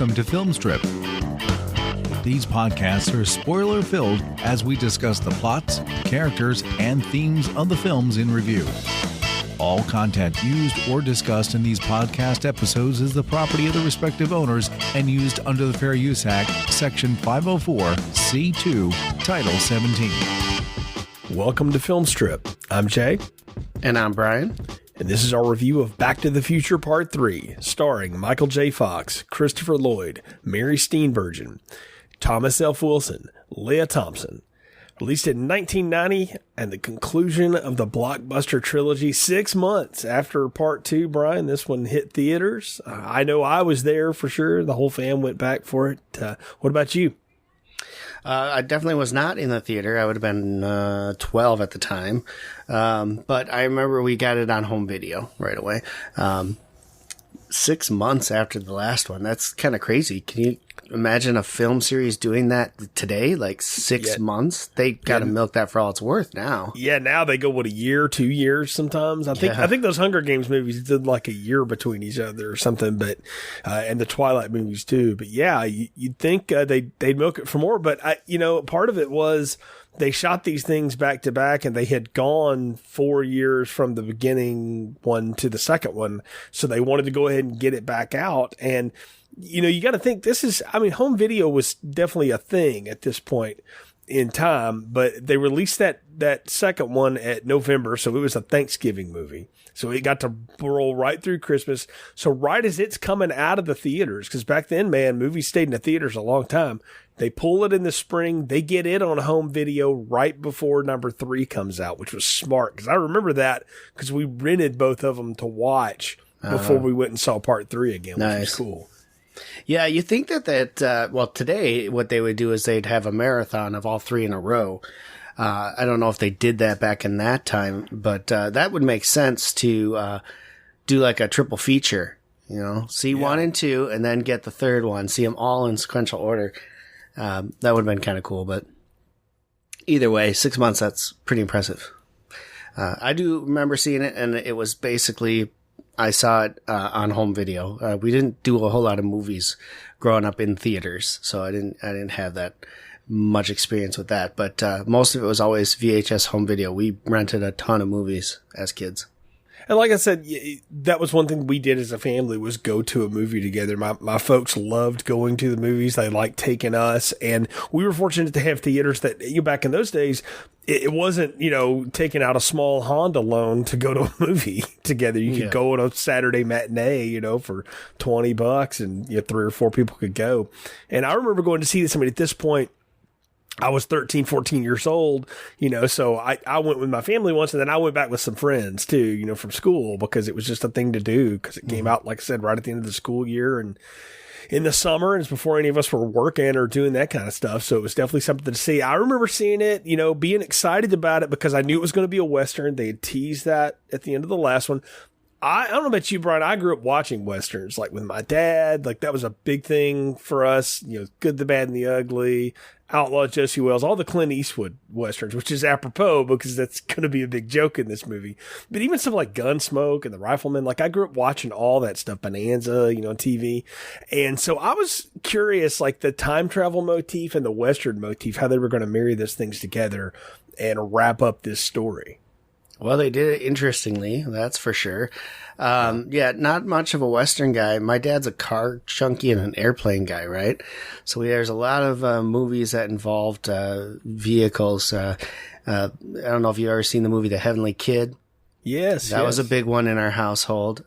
welcome to Film Strip. These podcasts are spoiler-filled as we discuss the plots, characters, and themes of the films in review. All content used or discussed in these podcast episodes is the property of the respective owners and used under the Fair Use Act, Section 504, C2, Title 17. Welcome to Film Strip. I'm Jay. And I'm Brian. And this is our review of Back to the Future Part 3, starring Michael J. Fox, Christopher Lloyd, Mary Steenburgen, Thomas F. Wilson, Leah Thompson. Released in 1990 and the conclusion of the blockbuster trilogy 6 months after Part 2, Brian. This one hit theaters. I know I was there for sure. The whole fam went back for it. What about you? I definitely was not in the theater. I would have been 12 at the time. But I remember we got it on home video right away. 6 months after the last one. That's kind of crazy. Can you imagine a film series doing that today? Like 6 months? They got to milk that for all it's worth now. Yeah, now they go, 1 year, 2 years sometimes? I think those Hunger Games movies did like a year between each other or something, but and the Twilight movies too. But yeah, you'd think they'd milk it for more. But, part of it was they shot these things back to back and they had gone 4 years from the beginning one to the second one. So they wanted to go ahead and get it back out. And you got to think home video was definitely a thing at this point in time, but they released that second one at November. So it was a Thanksgiving movie. So it got to roll right through Christmas. So right as it's coming out of the theaters, because back then, man, movies stayed in the theaters a long time. They pull it in the spring. They get it on home video right before number 3 comes out, which was smart. Because I remember that because we rented both of them to watch before we went and saw part 3 again, which was cool. Yeah, you think that today what they would do is they'd have a marathon of all 3 in a row. I don't know if they did that back in that time, but that would make sense to do like a triple feature, see 1 and 2 and then get the third one, see them all in sequential order. That would have been kind of cool, but either way, 6 months, that's pretty impressive. I do remember seeing it, and it was basically, I saw it on home video. We didn't do a whole lot of movies growing up in theaters, so I didn't have that much experience with that. But most of it was always VHS home video. We rented a ton of movies as kids. And like I said, that was one thing we did as a family was go to a movie together. My folks loved going to the movies. They liked taking us. And we were fortunate to have theaters that, back in those days, it wasn't, taking out a small Honda loan to go to a movie together. You could go on a Saturday matinee, for $20 and 3 or 4 people could go. And I remember going to see this. At this point, I was 13, 14 years old, so I went with my family once, and then I went back with some friends too, from school, because it was just a thing to do, because it came out, like I said, right at the end of the school year and in the summer, and it's before any of us were working or doing that kind of stuff. So it was definitely something to see. I remember seeing it, being excited about it because I knew it was going to be a Western. They had teased that at the end of the last one. I don't know about you, Brian. I grew up watching Westerns, like with my dad. Like that was a big thing for us. Good, the Bad, and the Ugly, Outlaw Josey Wales, all the Clint Eastwood Westerns, which is apropos because that's going to be a big joke in this movie. But even stuff like Gunsmoke and The Rifleman, like I grew up watching all that stuff, Bonanza, on TV. And so I was curious, like the time travel motif and the Western motif, how they were going to marry those things together and wrap up this story. Well, they did it interestingly, that's for sure. Not much of a Western guy. My dad's a car junkie and an airplane guy, right? So there's a lot of movies that involved vehicles. I don't know if you've ever seen the movie The Heavenly Kid. Yes. That was a big one in our household.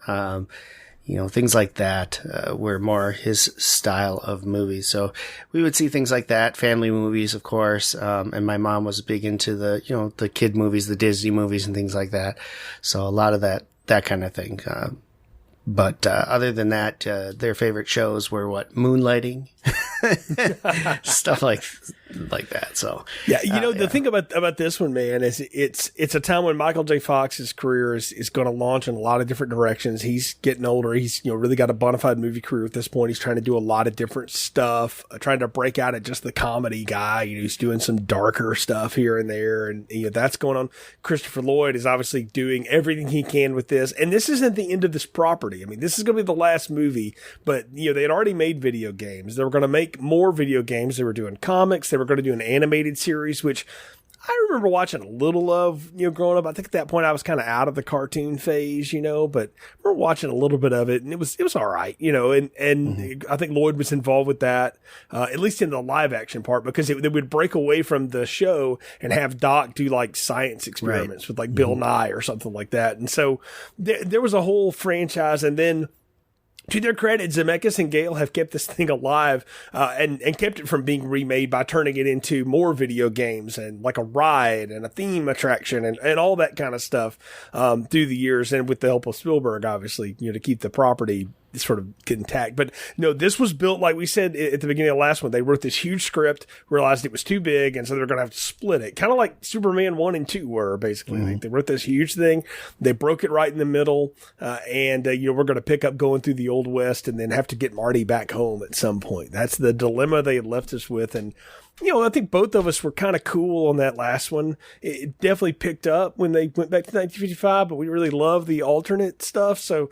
Things like that were more his style of movies. So we would see things like that, family movies, of course. And my mom was big into the kid movies, the Disney movies and things like that. So a lot of that kind of thing. But other than that, their favorite shows were Moonlighting. stuff like that. So yeah, the thing about this one, man, is it's a time when Michael J. Fox's career is going to launch in a lot of different directions. He's getting older. He's really got a bona fide movie career at this point. He's trying to do a lot of different stuff, trying to break out at just the comedy guy. He's doing some darker stuff here and there, and that's going on. Christopher Lloyd is obviously doing everything he can with this, and this isn't the end of this property. I mean, this is going to be the last movie, but they had already made video games. They were going to make more video games. They were doing comics. They were going to do an animated series, which I remember watching a little of, growing up. I think at that point I was kind of out of the cartoon phase, but I remember watching a little bit of it, and it was all right, and I think Lloyd was involved with that, at least in the live action part, because they would break away from the show and have Doc do like science experiments with like Bill Nye or something like that. And so there was a whole franchise, and then, to their credit, Zemeckis and Gale have kept this thing alive and kept it from being remade by turning it into more video games and like a ride and a theme attraction and all that kind of stuff through the years, and with the help of Spielberg, obviously, to keep the property sort of intact. But no, this was built, like we said at the beginning of the last one, they wrote this huge script, realized it was too big, and so they're going to have to split it. Kind of like Superman 1 and 2 were, basically. Like they wrote this huge thing, they broke it right in the middle, and we're going to pick up going through the Old West and then have to get Marty back home at some point. That's the dilemma they had left us with. And I think both of us were kind of cool on that last one. It definitely picked up when they went back to 1955, but we really love the alternate stuff. So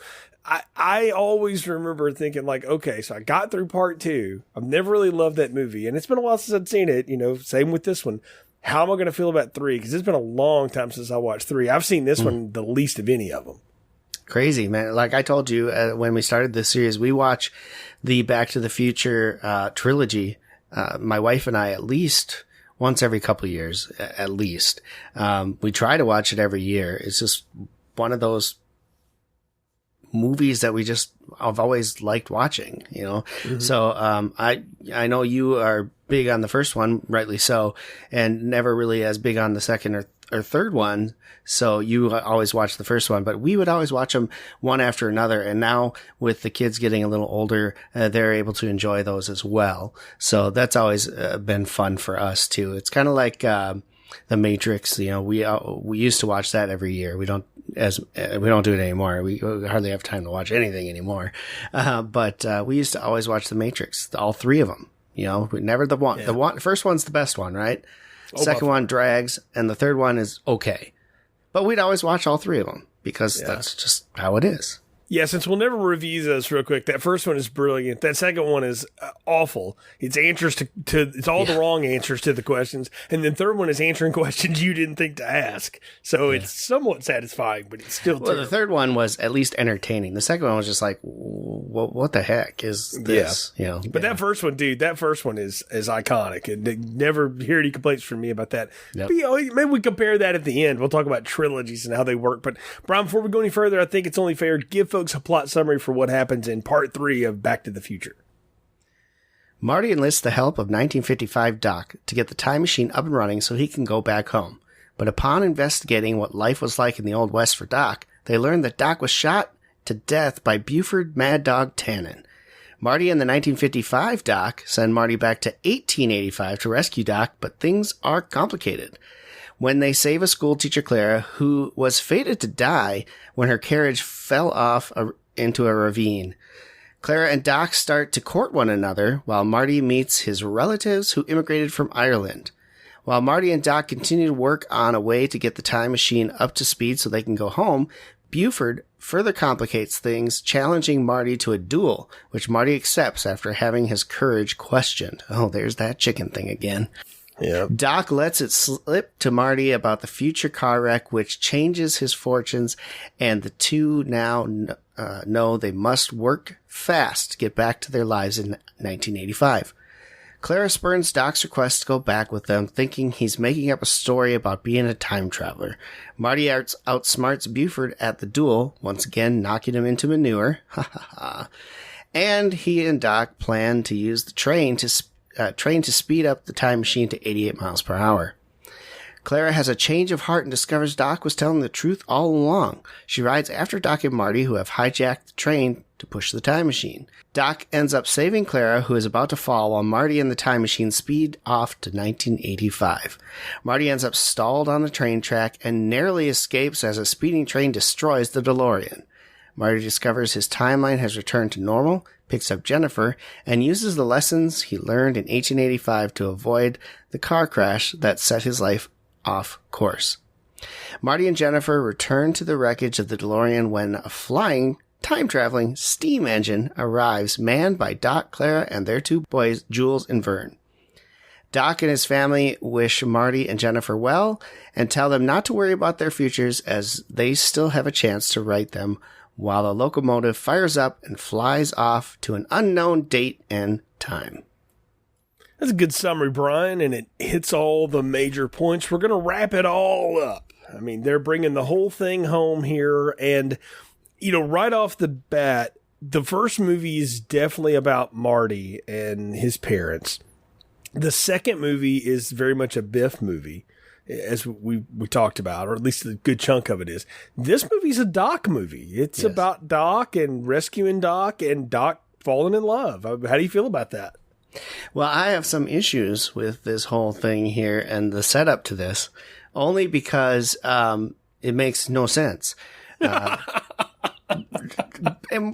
I always remember thinking like, okay, so I got through part 2. I've never really loved that movie, and it's been a while since I'd seen it, same with this one. How am I going to feel about 3? Because it's been a long time since I watched 3. I've seen this one the least of any of them. Crazy, man. Like I told you when we started this series, we watch the Back to the Future trilogy. My wife and I, at least once every couple of years, at least. We try to watch it every year. It's just one of those movies that I've always liked watching, So, I know you are big on the first one, rightly so, and never really as big on the second or third one. So you always watch the first one, but we would always watch them one after another. And now with the kids getting a little older, they're able to enjoy those as well. So that's always been fun for us too. It's kind of like, The Matrix, we used to watch that every year. We don't do it anymore. We hardly have time to watch anything anymore. But we used to always watch The Matrix, all 3 of them. Never the one. Yeah. The first one's the best one, right? Second one drags, and the third one is okay. But we'd always watch all 3 of them because that's just how it is. Yeah, since we'll never review those real quick, that first one is brilliant. That second one is awful. It's answers to it's all the wrong answers to the questions. And then third one is answering questions you didn't think to ask. So it's somewhat satisfying, but it's still terrible. The third one was at least entertaining. The second one was just like, what the heck is this? But that first one, dude, is iconic. And never hear any complaints from me about that. Yep. But, maybe we compare that at the end. We'll talk about trilogies and how they work. But Brian, before we go any further, I think it's only fair to give folks a plot summary for what happens in part 3 of Back to the Future. Marty enlists the help of 1955 Doc to get the time machine up and running so he can go back home. But upon investigating what life was like in the Old West for Doc, they learn that Doc was shot to death by Buford Mad Dog Tannen. Marty and the 1955 Doc send Marty back to 1885 to rescue Doc, but things are complicated. When they save a school teacher, Clara, who was fated to die when her carriage fell off into a ravine. Clara and Doc start to court one another while Marty meets his relatives who immigrated from Ireland. While Marty and Doc continue to work on a way to get the time machine up to speed so they can go home, Buford further complicates things, challenging Marty to a duel, which Marty accepts after having his courage questioned. Oh, there's that chicken thing again. Yeah. Doc lets it slip to Marty about the future car wreck, which changes his fortunes, and the two now know they must work fast to get back to their lives in 1985. Clara spurns Doc's request to go back with them, thinking he's making up a story about being a time traveler. Marty outsmarts Buford at the duel, once again knocking him into manure. And he and Doc plan to use the train to speed up the time machine to 88 miles per hour. Clara has a change of heart and discovers Doc was telling the truth all along. She rides after Doc and Marty, who have hijacked the train to push the time machine. Doc ends up saving Clara, who is about to fall, while Marty and the time machine speed off to 1985. Marty ends up stalled on the train track and narrowly escapes as a speeding train destroys the DeLorean. Marty discovers his timeline has returned to normal, picks up Jennifer, and uses the lessons he learned in 1885 to avoid the car crash that set his life off course. Marty and Jennifer return to the wreckage of the DeLorean when a flying, time-traveling steam engine arrives, manned by Doc, Clara, and their two boys, Jules and Vern. Doc and his family wish Marty and Jennifer well and tell them not to worry about their futures as they still have a chance to right them, while the locomotive fires up and flies off to an unknown date and time. That's a good summary, Brian, and it hits all the major points. We're going to wrap it all up. I mean, they're bringing the whole thing home here, and, you know, right off the bat, the first movie is definitely about Marty and his parents. The second movie is very much a Biff movie, as we talked about, or at least a good chunk of it is. This movie's a Doc movie. It's about Doc and rescuing Doc and Doc falling in love. How do you feel about that? Well, I have some issues with this whole thing here and the setup to this, only because it makes no sense. And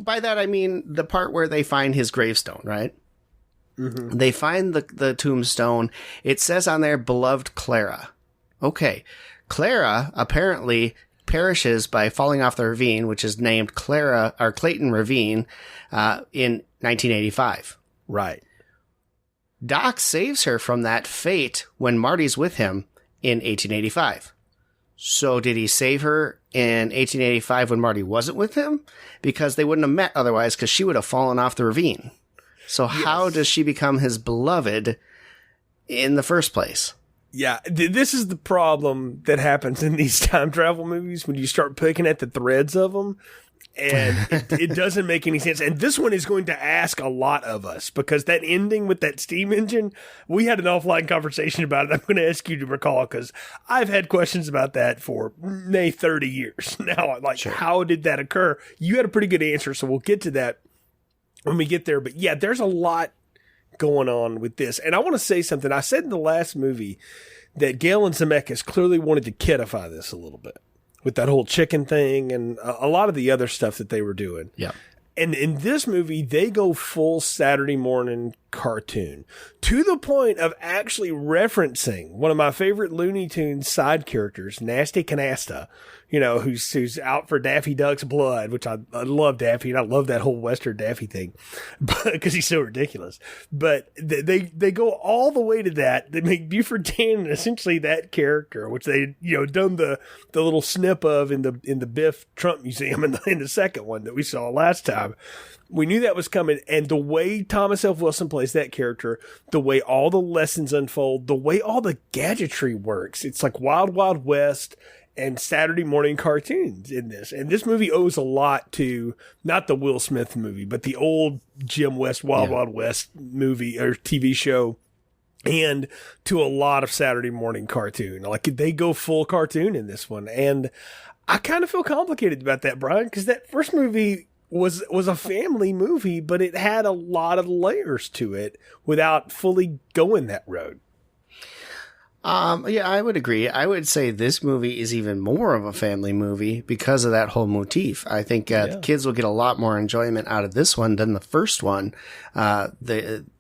by that, I mean the part where they find his gravestone, right? Mm-hmm. They find the tombstone. It says on there, beloved Clara. Okay. Clara apparently perishes by falling off the ravine, which is named Clayton Ravine, in 1985. Right. Doc saves her from that fate when Marty's with him in 1885. So did he save her in 1885 when Marty wasn't with him? Because they wouldn't have met otherwise, because she would have fallen off the ravine. So how does she become his beloved in the first place? Yeah, this is the problem that happens in these time travel movies when you start picking at the threads of them, and it doesn't make any sense. And this one is going to ask a lot of us, because that ending with that steam engine, we had an offline conversation about it. I'm going to ask you to recall, because I've had questions about that for 30 years now. Like, How did that occur? You had a pretty good answer, so we'll get to that when we get there. But yeah, there's a lot going on with this. And I want to say something. I said in the last movie that Gale and Zemeckis clearly wanted to kidify this a little bit with that whole chicken thing and a lot of the other stuff that they were doing. Yeah. And in this movie, they go full Saturday morning cartoon to the point of actually referencing one of my favorite Looney Tunes side characters, Nasty Canasta, you know, who's out for Daffy Duck's blood, which I love Daffy, and I love that whole Western Daffy thing because he's so ridiculous. But they go all the way to that. They make Buford Tannen essentially that character, which they, you know, done the little snip of in the Biff Trump Museum in the second one that we saw last time. We knew that was coming, and the way Thomas F. Wilson plays that character, the way all the lessons unfold, the way all the gadgetry works, it's like Wild Wild West and Saturday morning cartoons in this. And this movie owes a lot to, not the Will Smith movie, but the old Jim West, Wild West movie or TV show, and to a lot of Saturday morning cartoon. Like, they go full cartoon in this one. And I kind of feel complicated about that, Brian, because that first movie was a family movie, but it had a lot of layers to it without fully going that road. Yeah, I would agree. I would say this movie is even more of a family movie because of that whole motif. I think the kids will get a lot more enjoyment out of this one than the first one,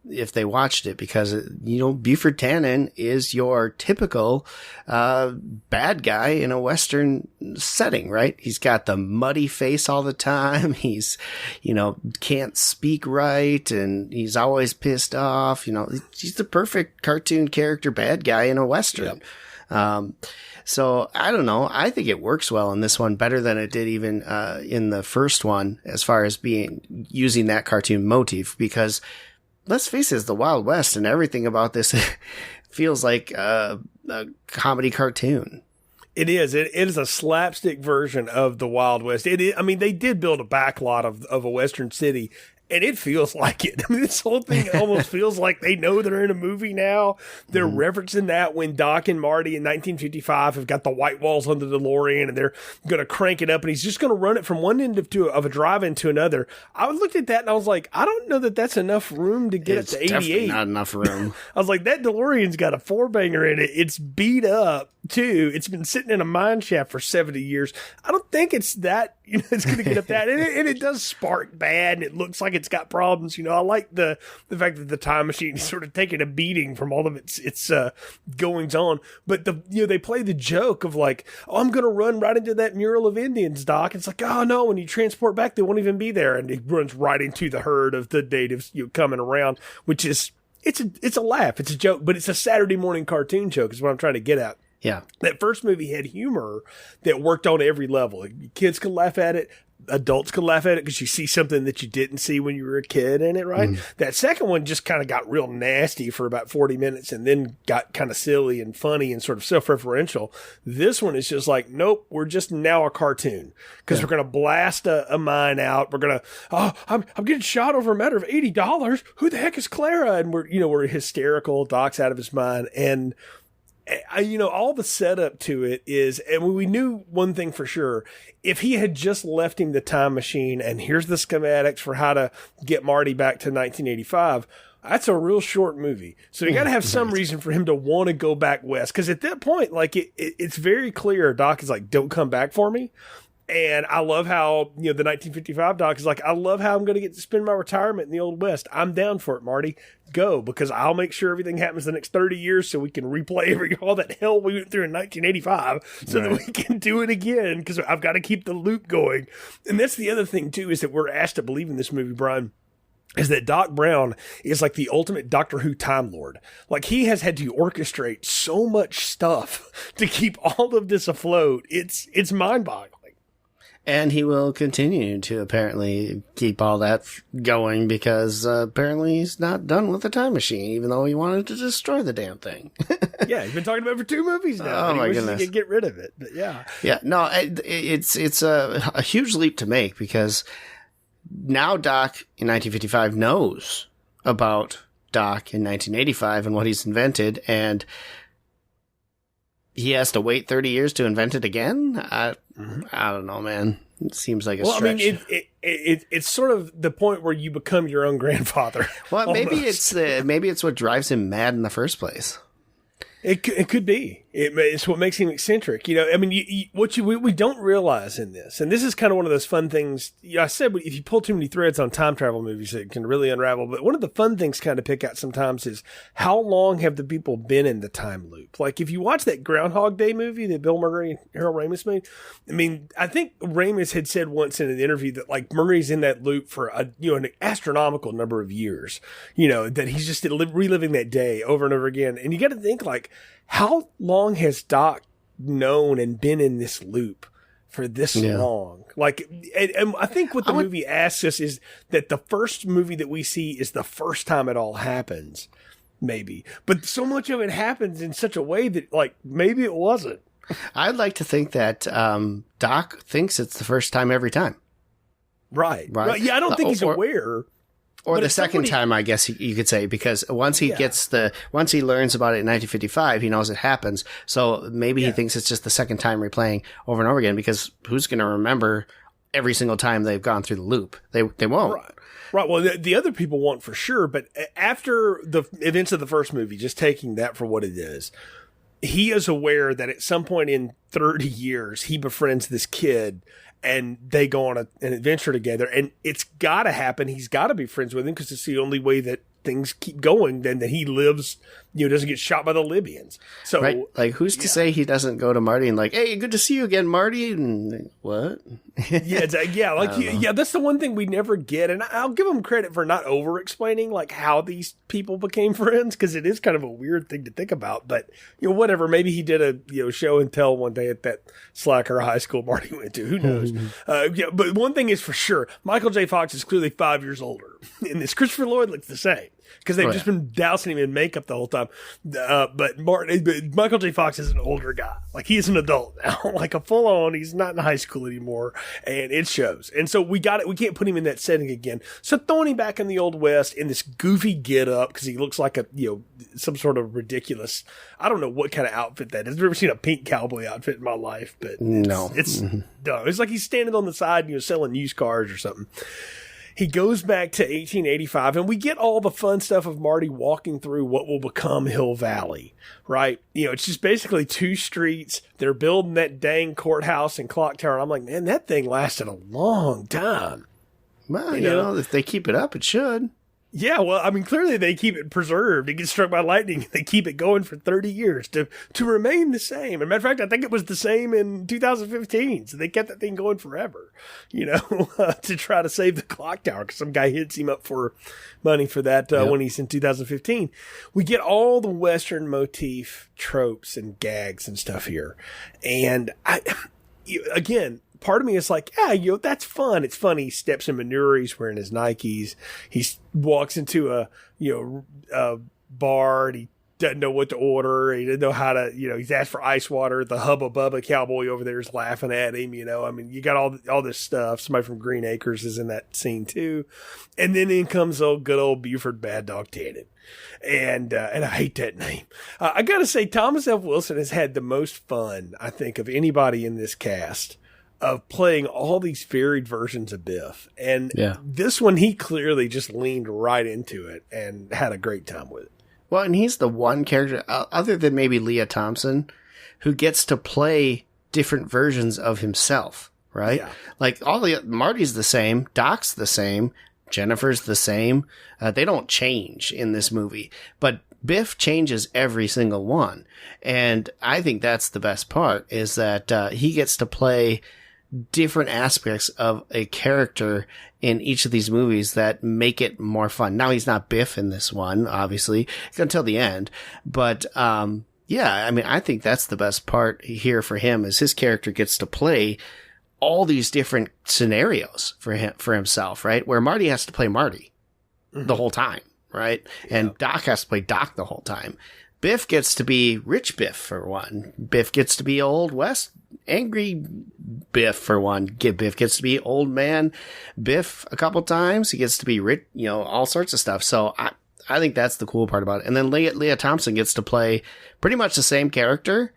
if they watched it, because, you know, Buford Tannen is your typical bad guy in a Western setting, right? He's got the muddy face all the time. He's, you know, can't speak right, and he's always pissed off. You know, he's the perfect cartoon character bad guy in a Western. Yep. So I don't know. I think it works well in this one, better than it did even in the first one, as far as using that cartoon motif, because let's face it, it's the Wild West, and everything about this feels like a comedy cartoon. It is. It is a slapstick version of the Wild West. It is, I mean, they did build a backlot of a Western city And it feels like it. I mean, this whole thing almost feels like they know they're in a movie now. They're referencing that when Doc and Marty in 1955 have got the white walls on the DeLorean and they're going to crank it up and he's just going to run it from one end of a drive-in to another. I looked at that and I was like, I don't know that that's enough room to get it to 88. Definitely not enough room. I was like, that DeLorean's got a 4-banger in it. It's beat up too. It's been sitting in a mine shaft for 70 years. I don't think it's that, it's going to get up that. And it does spark bad and it looks like it's got problems. I like the fact that the time machine is sort of taking a beating from all of its goings on. But they play the joke of like, oh, I'm going to run right into that mural of Indians, Doc. It's like, oh no, when you transport back, they won't even be there. And it runs right into the herd of the natives coming around, which is, it's a laugh. It's a joke, but it's a Saturday morning cartoon joke is what I'm trying to get at. Yeah. That first movie had humor that worked on every level. Kids could laugh at it. Adults could laugh at it because you see something that you didn't see when you were a kid in it, right? That second one just kind of got real nasty for about 40 minutes and then got kind of silly and funny and sort of self-referential. This one is just like, nope, we're just now a cartoon because we're going to blast a mine out. We're going to, I'm getting shot over a matter of $80. Who the heck is Clara? And we're hysterical. Doc's out of his mind. And all the setup to it is, and we knew one thing for sure, if he had just left him the time machine and here's the schematics for how to get Marty back to 1985, that's a real short movie. So you got to have some reason for him to want to go back west. Cause at that point, like it's very clear Doc is like, don't come back for me. And I love how, the 1955 Doc is like, I love how I'm going to get to spend my retirement in the Old West. I'm down for it, Marty. Go, because I'll make sure everything happens the next 30 years so we can replay all that hell we went through in 1985 so that we can do it again because I've got to keep the loop going. And that's the other thing, too, is that we're asked to believe in this movie, Brian, is that Doc Brown is like the ultimate Doctor Who Time Lord. Like he has had to orchestrate so much stuff to keep all of this afloat. It's mind-boggling. And he will continue to apparently keep all that going because apparently he's not done with the time machine, even though he wanted to destroy the damn thing. Yeah, he's been talking about it for 2 movies now. Oh my goodness! He could get rid of it, but yeah. Yeah, no, it's a huge leap to make because now Doc in 1955 knows about Doc in 1985 and what he's invented, and he has to wait 30 years to invent it again? I don't know, man. It seems like a stretch. I mean, it's sort of the point where you become your own grandfather. Well, maybe it's what drives him mad in the first place. It could be. It's what makes him eccentric. I mean, we don't realize in this, and this is kind of one of those fun things. I said if you pull too many threads on time travel movies, it can really unravel. But one of the fun things kind of pick out sometimes is how long have the people been in the time loop? Like if you watch that Groundhog Day movie that Bill Murray and Harold Ramis made, I mean, I think Ramis had said once in an interview that like Murray's in that loop for an astronomical number of years. That he's just reliving that day over and over again. And you got to think like, how long has Doc known and been in this loop for this long? Like, and I think what the movie asks us is that the first movie that we see is the first time it all happens, maybe. But so much of it happens in such a way that, like, maybe it wasn't. I'd like to think that Doc thinks it's the first time every time. Right. Yeah, I don't think he's aware. Or the second time, I guess you could say, because once he once he learns about it in 1955, he knows it happens. So maybe he thinks it's just the second time replaying over and over again, because who's going to remember every single time they've gone through the loop? They won't. Right. Well, the other people won't for sure. But after the events of the first movie, just taking that for what it is, he is aware that at some point in 30 years, he befriends this kid and they go on an adventure together, and it's got to happen. He's got to be friends with him because it's the only way that things keep going. Then that he lives, doesn't get shot by the Libyans. So, right. Like, who's to say he doesn't go to Marty and like, hey, good to see you again, Marty. And what? That's the one thing we never get. And I'll give him credit for not over explaining like how these people became friends, because it is kind of a weird thing to think about. But whatever. Maybe he did a show and tell one day at that slacker high school Marty went to. Who knows? But one thing is for sure, Michael J. Fox is clearly 5 years older, and this Christopher Lloyd looks the same. because they've just been dousing him in makeup the whole time. But Michael J. Fox is an older guy. Like, he's an adult now, like a full on. He's not in high school anymore, and it shows. And so we got it. We can't put him in that setting again. So throwing him back in the Old West in this goofy get up because he looks like some sort of ridiculous. I don't know what kind of outfit that is. I've never seen a pink cowboy outfit in my life, but it's dumb. It's like he's standing on the side, selling used cars or something. He goes back to 1885, and we get all the fun stuff of Marty walking through what will become Hill Valley, right? It's just basically 2 streets. They're building that dang courthouse and clock tower. And I'm like, man, that thing lasted a long time. Well, if they keep it up, it should. Yeah, well, I mean, clearly they keep it preserved. It gets struck by lightning, and they keep it going for 30 years to remain the same. As a matter of fact, I think it was the same in 2015, so they kept that thing going forever, to try to save the clock tower, because some guy hits him up for money for that when he's in 2015. We get all the Western motif tropes and gags and stuff here. And again, part of me is like, that's fun. It's funny. He steps in manure. He's wearing his Nikes. He walks into a bar, and he doesn't know what to order. He didn't know how to, he's asked for ice water. The Hubba Bubba cowboy over there is laughing at him. I mean, you got all this stuff. Somebody from Green Acres is in that scene too. And then in comes good old Buford Bad Dog Tannen. And I hate that name. I got to say, Thomas F. Wilson has had the most fun, I think, of anybody in this cast, of playing all these varied versions of Biff. And this one, he clearly just leaned right into it and had a great time with it. Well, and he's the one character, other than maybe Leah Thompson, who gets to play different versions of himself, right? Yeah. Like, Marty's the same, Doc's the same, Jennifer's the same. They don't change in this movie, but Biff changes every single one. And I think that's the best part, is that he gets to play different aspects of a character in each of these movies that make it more fun. Now, he's not Biff in this one, obviously, until the end. But, I mean, I think that's the best part here for him, is his character gets to play all these different scenarios for himself, right? Where Marty has to play Marty the whole time, right? And Doc has to play Doc the whole time. Biff gets to be rich Biff for one. Biff gets to be Old West angry Biff for one. Biff gets to be old man Biff a couple times. He gets to be rich, all sorts of stuff. So I think that's the cool part about it. And then Leah Thompson gets to play pretty much the same character.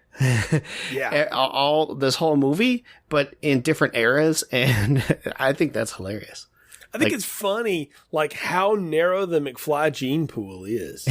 All this whole movie, but in different eras. And I think that's hilarious. I think it's funny, like, how narrow the McFly gene pool is.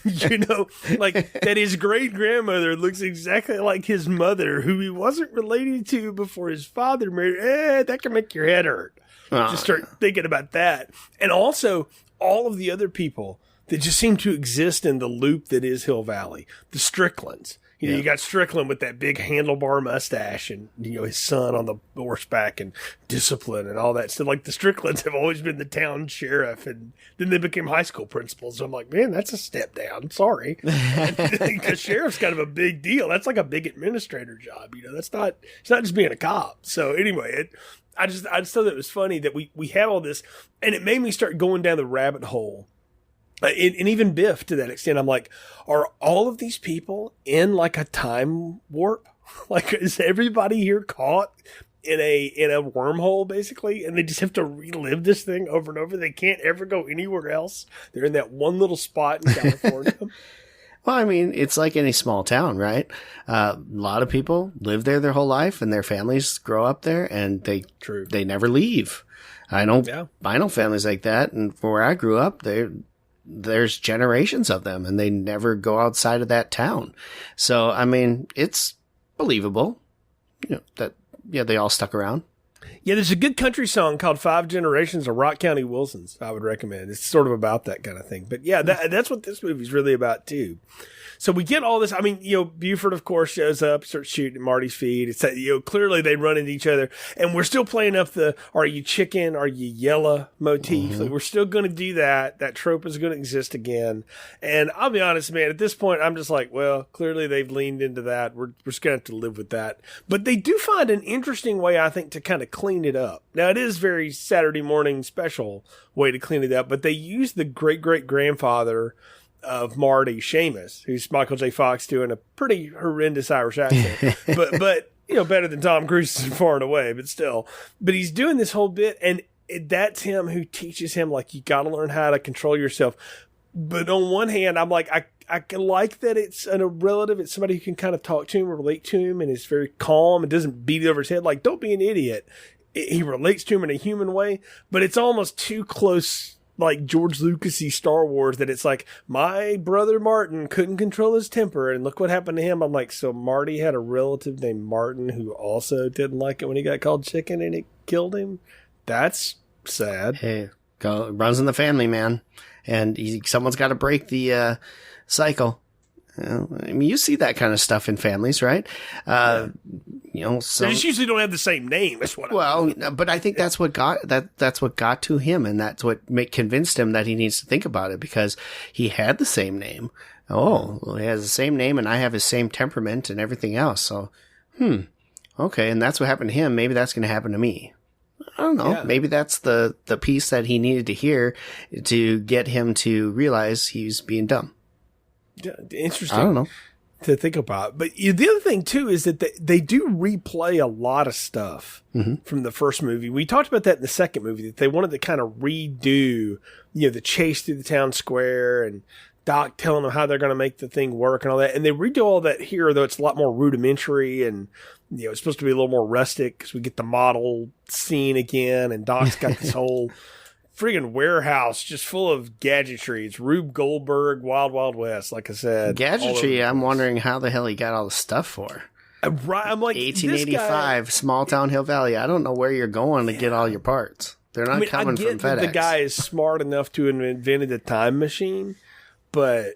That his great-grandmother looks exactly like his mother, who he wasn't related to before his father married. That can make your head hurt. Just start thinking about that. And also, all of the other people that just seem to exist in the loop that is Hill Valley. The Stricklands. You got Strickland with that big handlebar mustache, and, his son on the horseback, and discipline and all that stuff. Like, the Stricklands have always been the town sheriff, and then they became high school principals. So I'm like, man, that's a step down. Sorry. Because sheriff's kind of a big deal. That's like a big administrator job. It's not just being a cop. So anyway, I just thought it was funny that we have all this, and it made me start going down the rabbit hole. And even Biff, to that extent, I'm like, are all of these people in like a time warp? Like, is everybody here caught in a wormhole, basically? And they just have to relive this thing over and over. They can't ever go anywhere else. They're in that one little spot in California. Well, I mean, it's like any small town, right? A lot of people live there their whole life, and their families grow up there, and they never leave. I know families like that, and where I grew up, there's generations of them, and they never go outside of that town. So, I mean, it's believable, that they all stuck around. Yeah, there's a good country song called 5 Generations of Rock County Wilsons, I would recommend. It's sort of about that kind of thing. But yeah, that's what this movie's really about too. So we get all this. I mean, Buford, of course, shows up, starts shooting at Marty's feet. It's that, clearly they run into each other, and we're still playing up the "Are you chicken? Are you yellow?" motif. Mm-hmm. Like, we're still going to do that. That trope is going to exist again. And I'll be honest, man, at this point, I'm just like, well, clearly they've leaned into that. We're just going to have to live with that. But they do find an interesting way, I think, to kind to clean it up. Now, it is very Saturday morning special way to clean it up, but they use the great-great-grandfather of Marty, Seamus, who's Michael J. Fox doing a pretty horrendous Irish accent, but better than Tom Cruise far and away, but still. But he's doing this whole bit, and that's him who teaches him, like, you got to learn how to control yourself. But on one hand, I'm like, I can like that it's a relative. It's somebody who can kind of talk to him, relate to him, and is very calm and doesn't beat it over his head. Like, don't be an idiot. He relates to him in a human way, but it's almost too close, like George Lucas-y Star Wars, that it's like, my brother Martin couldn't control his temper, and look what happened to him. I'm like, so Marty had a relative named Martin who also didn't like it when he got called chicken and it killed him? That's sad. Hey, runs in the family, man. And someone's got to break the cycle. I mean, you see that kind of stuff in families, right? They just usually don't have the same name. That's what. Well, but I think that's what got to him, and that's what convinced him that he needs to think about it, because he had the same name. Oh, well, he has the same name, and I have his same temperament and everything else. So, okay, and that's what happened to him. Maybe that's going to happen to me. I don't know. Yeah. Maybe that's the piece that he needed to hear to get him to realize he's being dumb. Yeah, interesting. I don't know. To think about. But the other thing, too, is that they do replay a lot of stuff from the first movie. We talked about that in the second movie, that they wanted to kind of redo, the chase through the town square and Doc telling them how they're going to make the thing work and all that. And they redo all that here, though it's a lot more rudimentary and, it's supposed to be a little more rustic because we get the model scene again, and Doc's got this whole friggin' warehouse just full of gadgetry. It's Rube Goldberg, Wild Wild West, like I said. Gadgetry, I'm wondering how the hell he got all the stuff for. Right, I'm like, 1885, small town Hill Valley. I don't know where you're going to get all your parts. They're not coming from FedEx. The guy is smart enough to have invented a time machine, but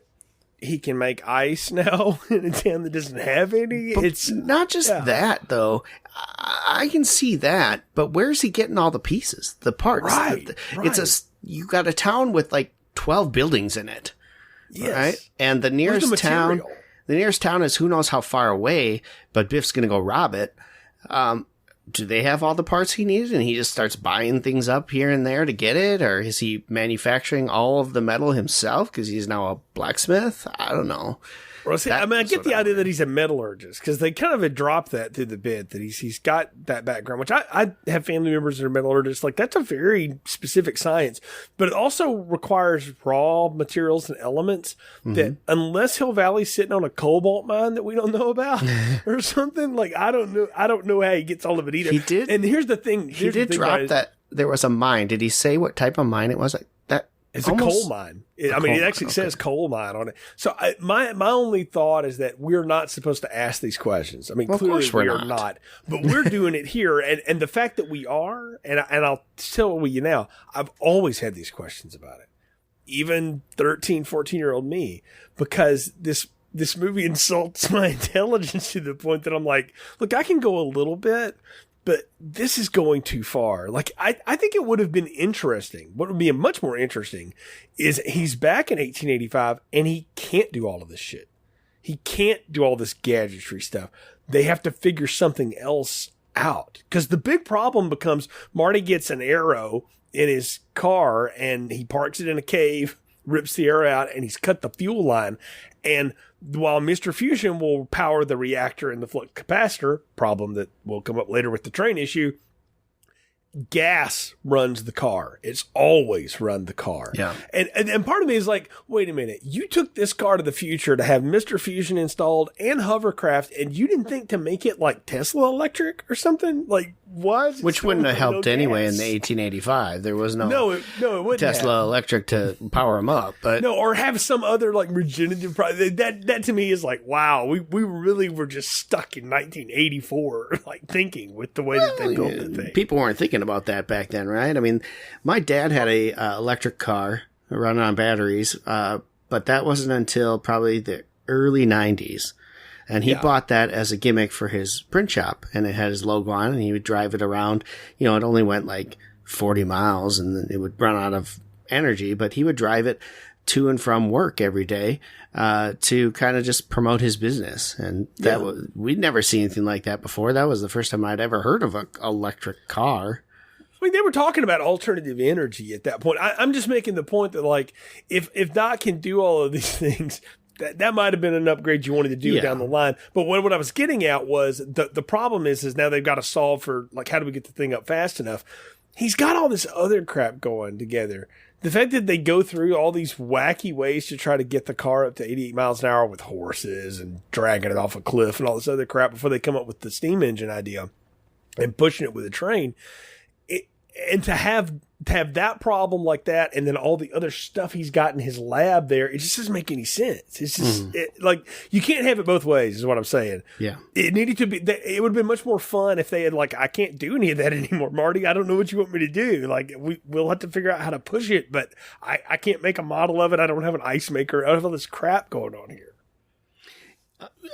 he can make ice now in a town that doesn't have any. But it's not just that, though. I can see that, but where's he getting all the pieces, the parts? Right. You got a town with like 12 buildings in it, right? And the nearest town is who knows how far away. But Biff's gonna go rob it. Do they have all the parts he needed, and he just starts buying things up here and there to get it? Or is he manufacturing all of the metal himself because he's now a blacksmith? I don't know. Well, see, I get the idea that he's a metallurgist, because they kind of had dropped that through the bit, that he's got that background, which I have family members that are metallurgists. Like, that's a very specific science, but it also requires raw materials and elements that, unless Hill Valley's sitting on a cobalt mine that we don't know about or something, like, I don't know how he gets all of it either. He did. And here's the thing. He did drop that there was a mine. Did he say what type of mine it was? It's a coal mine. It actually says coal mine on it. So my only thought is that we're not supposed to ask these questions. I mean, clearly we are not. But we're doing it here. And the fact that we are, and I'll tell you now, I've always had these questions about it. Even 13, 14-year-old me. Because this movie insults my intelligence to the point that I'm like, look, I can go a little bit, but this is going too far. Like, I think it would have been interesting. What would be much more interesting is he's back in 1885 and he can't do all of this shit. He can't do all this gadgetry stuff. They have to figure something else out. Because the big problem becomes Marty gets an arrow in his car and he parks it in a cave, rips the arrow out, and he's cut the fuel line. And while Mr. Fusion will power the reactor and the flux capacitor, problem that will come up later with the train issue, gas runs the car. It's always run the car. Yeah. And part of me is like, wait a minute, you took this car to the future to have Mr. Fusion installed and hovercraft, and you didn't think to make it like Tesla electric or something? Like, why? Which wouldn't have helped anyway in the 1885. There was no it wouldn't Tesla electric to power them up. But no, or have some other like regenerative that to me is like, wow, we really were just stuck in 1984, like thinking with the way that they built the thing. People weren't thinking about that back then, right? I mean, my dad had a electric car running on batteries, but that wasn't until probably the early 90s. And he bought that as a gimmick for his print shop, and it had his logo on it, and he would drive it around. You know, it only went like 40 miles, and it would run out of energy, but he would drive it to and from work every day to kind of just promote his business. And we'd never seen anything like that before. That was the first time I'd ever heard of an electric car. I mean, they were talking about alternative energy at that point. I'm just making the point that, like, if Doc can do all of these things, that might have been an upgrade you wanted to do down the line. But what I was getting at was the problem is now they've got to solve for, like, how do we get the thing up fast enough? He's got all this other crap going together. The fact that they go through all these wacky ways to try to get the car up to 88 miles an hour with horses and dragging it off a cliff and all this other crap before they come up with the steam engine idea and pushing it with a train. And to have that problem like that, and then all the other stuff he's got in his lab there, it just doesn't make any sense. It's just like, you can't have it both ways, is what I'm saying. Yeah, it needed to be. It would have been much more fun if they had, like, I can't do any of that anymore, Marty. I don't know what you want me to do. Like, we'll have to figure out how to push it, but I can't make a model of it. I don't have an ice maker. I have all this crap going on here.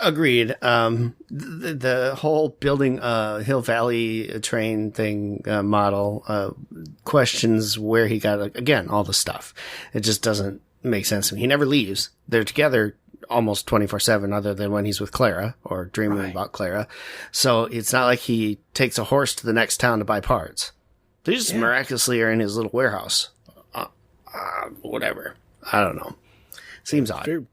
Agreed. The whole building Hill Valley train thing model questions where he got, again, all the stuff. It just doesn't make sense to me. He never leaves. They're together almost 24/7 other than when he's with Clara or dreaming about Clara. So it's not like he takes a horse to the next town to buy parts. They just miraculously are in his little warehouse. Whatever. I don't know. Seems odd. True.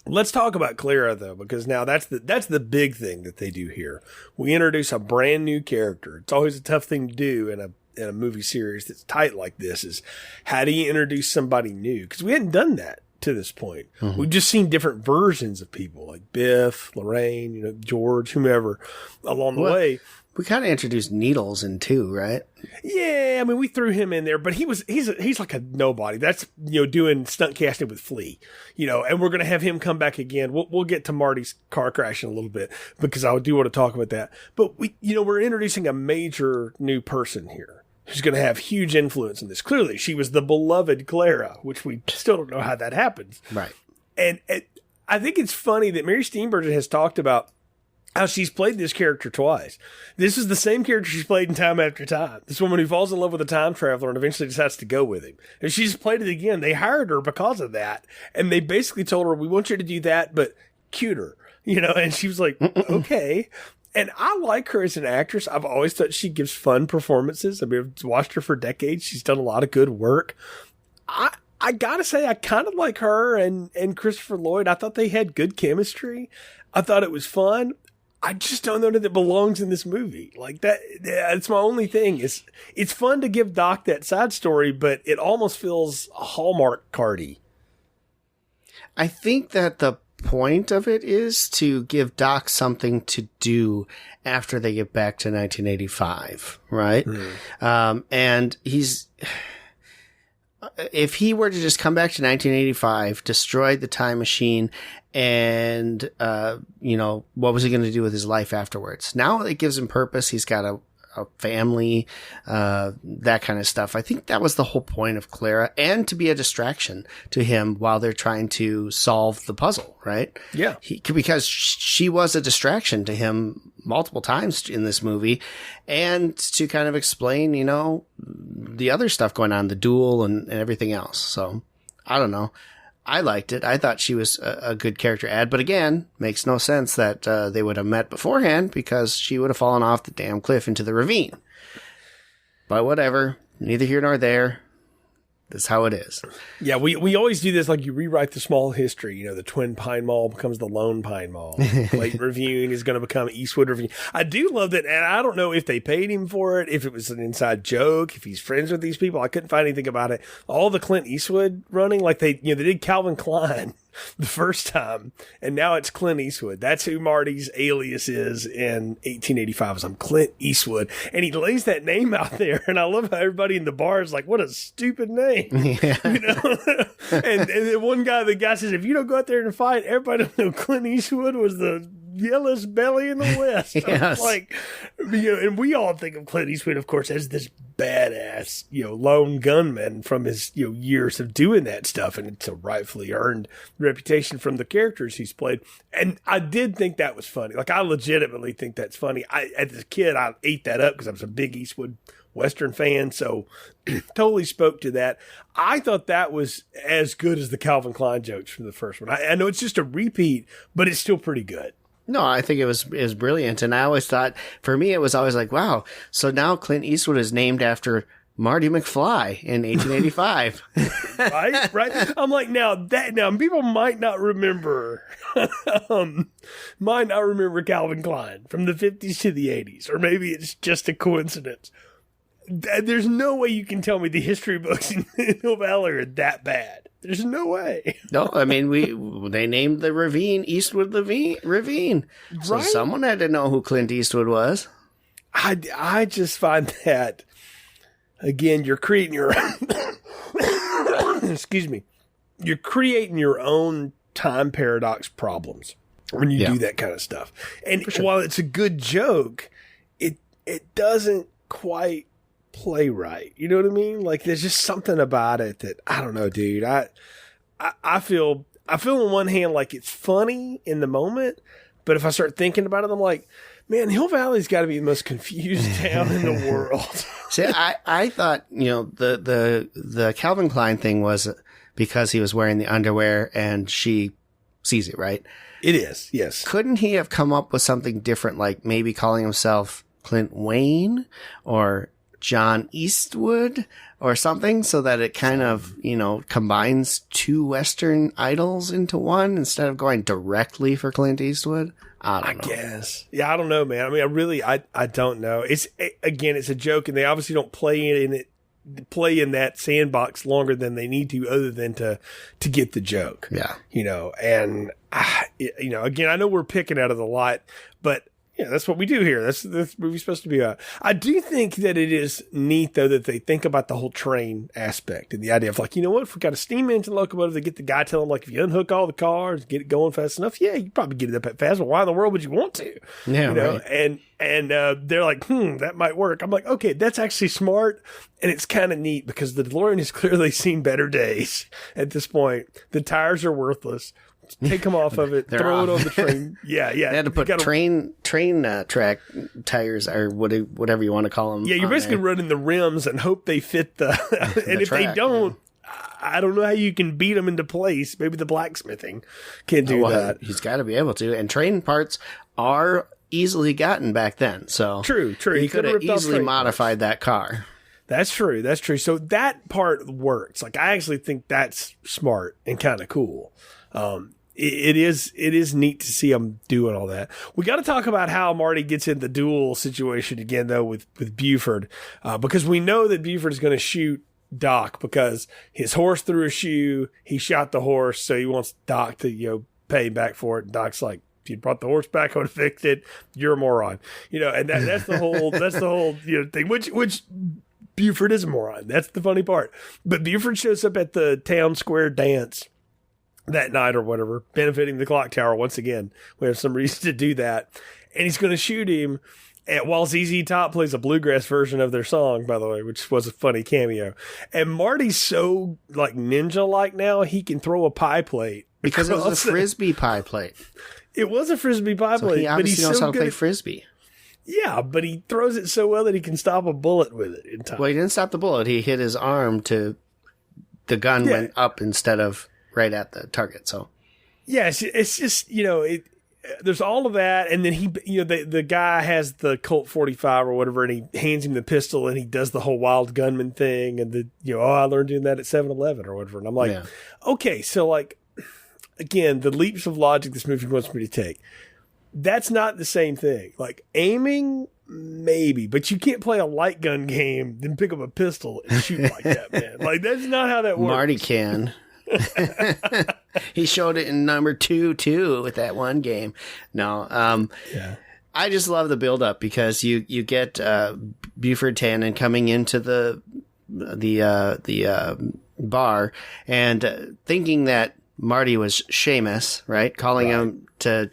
Let's talk about Clara, though, because now that's the big thing that they do here. We introduce a brand new character. It's always a tough thing to do in a movie series that's tight like this, is how do you introduce somebody new? Because we hadn't done that to this point. Mm-hmm. We've just seen different versions of people like Biff, Lorraine, George, whomever along the way. We kind of introduced Needles in too, right? Yeah, I mean, we threw him in there, but he's like a nobody. That's, doing stunt casting with Flea, and we're going to have him come back again. We'll get to Marty's car crash in a little bit because I do want to talk about that. But we're introducing a major new person here who's going to have huge influence in this. Clearly, she was the beloved Clara, which we still don't know how that happens. Right. And I think it's funny that Mary Steenburgen has talked about how she's played this character twice. This is the same character she's played in Time After Time. This woman who falls in love with a time traveler and eventually decides to go with him. And she's played it again. They hired her because of that. And they basically told her, we want you to do that, but cuter. And she was like, okay. And I like her as an actress. I've always thought she gives fun performances. I mean, I've watched her for decades. She's done a lot of good work. I gotta say, I kind of like her and Christopher Lloyd. I thought they had good chemistry. I thought it was fun. I just don't know that it belongs in this movie. Like that, it's my only thing. It's fun to give Doc that side story, but it almost feels Hallmark cardy. I think that the point of it is to give Doc something to do after they get back to 1985, right? And if he were to just come back to 1985, destroy the time machine, and, what was he going to do with his life afterwards? Now it gives him purpose. He's got a family, that kind of stuff. I think that was the whole point of Clara, and to be a distraction to him while they're trying to solve the puzzle, right? Yeah. Because she was a distraction to him multiple times in this movie, and to kind of explain, the other stuff going on, the duel and everything else. So I don't know. I liked it. I thought she was a good character add, but again, makes no sense that they would have met beforehand because she would have fallen off the damn cliff into the ravine. But whatever, neither here nor there. That's how it is. Yeah, we always do this, like you rewrite the small history. The Twin Pine Mall becomes the Lone Pine Mall. Clayton Reviewing is going to become Eastwood Reviewing. I do love that, and I don't know if they paid him for it, if it was an inside joke, if he's friends with these people. I couldn't find anything about it. All the Clint Eastwood running, like they did Calvin Klein the first time, and now it's Clint Eastwood. That's who Marty's alias is in 1885. I'm Clint Eastwood, and he lays that name out there, and I love how everybody in the bar is like, what a stupid name. Yeah. And then the guy says, if you don't go out there and fight, everybody will know Clint Eastwood was the yellowest belly in the West. Yes. Like, and we all think of Clint Eastwood, of course, as this badass, lone gunman from his, years of doing that stuff. And it's a rightfully earned reputation from the characters he's played. And I did think that was funny. Like, I legitimately think that's funny. As a kid, I ate that up because I was a big Eastwood Western fan. So totally spoke to that. I thought that was as good as the Calvin Klein jokes from the first one. I know it's just a repeat, but it's still pretty good. No, I think it was brilliant. And I always thought, for me, it was always like, wow, so now Clint Eastwood is named after Marty McFly in 1885. right. I'm like, now people might not remember, Calvin Klein from the 50s to the 80s, or maybe it's just a coincidence. There's no way you can tell me the history books in Hill Valley are that bad. There's no way. No, I mean, they named the ravine Eastwood Ravine. So someone had to know who Clint Eastwood was. I just find that, again, you're creating your excuse me, you're creating your own time paradox problems when you do that kind of stuff. And while it's a good joke, it doesn't quite play right. You know what I mean? Like, there's just something about it that, I don't know, dude. I feel on one hand like it's funny in the moment, but if I start thinking about it, I'm like, man, Hill Valley's got to be the most confused town in the world. See, I thought, the Calvin Klein thing was because he was wearing the underwear and she sees it, right? It is, yes. Couldn't he have come up with something different, like maybe calling himself Clint Wayne or John Eastwood or something, so that it kind of, combines two Western idols into one instead of going directly for Clint Eastwood? I don't know. Guess. Yeah, I don't know, man. I mean, I don't know. It's a joke, and they obviously don't play in that sandbox longer than they need to, other than to get the joke. Yeah. And again, I know we're picking out of the lot, but yeah, that's what we do here. That's this movie's supposed to be about. I do think that it is neat, though, that they think about the whole train aspect and the idea of, like, you know what, if we got a steam engine locomotive, they get the guy telling them, like, if you unhook all the cars, get it going fast enough, yeah, you probably get it up fast, but why in the world would you want to? Yeah, right. And they're like, that might work. I'm like, okay, that's actually smart, and it's kind of neat because the DeLorean has clearly seen better days at this point. The tires are worthless. Take them off of it, throw it on the train. Yeah. They had to put train track tires or whatever you want to call them. Yeah, you're basically running the rims and hope they fit the. And if they don't, I don't know how you can beat them into place. Maybe the blacksmithing can do that. He's got to be able to. And train parts are easily gotten back then. So true. He could have easily modified that car. That's true. So that part works. Like, I actually think that's smart and kind of cool. It is neat to see him doing all that. We got to talk about how Marty gets in the duel situation again, though, with Buford, because we know that Buford is going to shoot Doc because his horse threw a shoe. He shot the horse, so he wants Doc to pay him back for it. And Doc's like, if you brought the horse back, I would have fixed it. You're a moron, and that's the whole thing. Which Buford is a moron. That's the funny part. But Buford shows up at the town square dance that night or whatever, benefiting the clock tower once again. We have some reason to do that. And he's going to shoot him while ZZ Top plays a bluegrass version of their song, by the way, which was a funny cameo. And Marty's so, like, ninja-like now, he can throw a pie plate. Because it was a Frisbee pie plate. It was a Frisbee pie plate. He obviously knows how to play Frisbee. Yeah, but he throws it so well that he can stop a bullet with it in time. Well, he didn't stop the bullet. He hit his arm to the gun went up instead of right at the target. So yeah, it's just, there's all of that. And then the guy has the Colt 45 or whatever, and he hands him the pistol and he does the whole wild gunman thing. And I learned doing that at 7-Eleven or whatever. And I'm like, okay, so, like, again, the leaps of logic this movie wants me to take, that's not the same thing. Like, aiming, maybe, but you can't play a light gun game, then pick up a pistol and shoot like that, man. Like, that's not how that works. Marty can. He showed it in number 2 too with that one game. No, I just love the build up because you get Buford Tannen coming into the bar and thinking that Marty was Seamus, right? Calling him to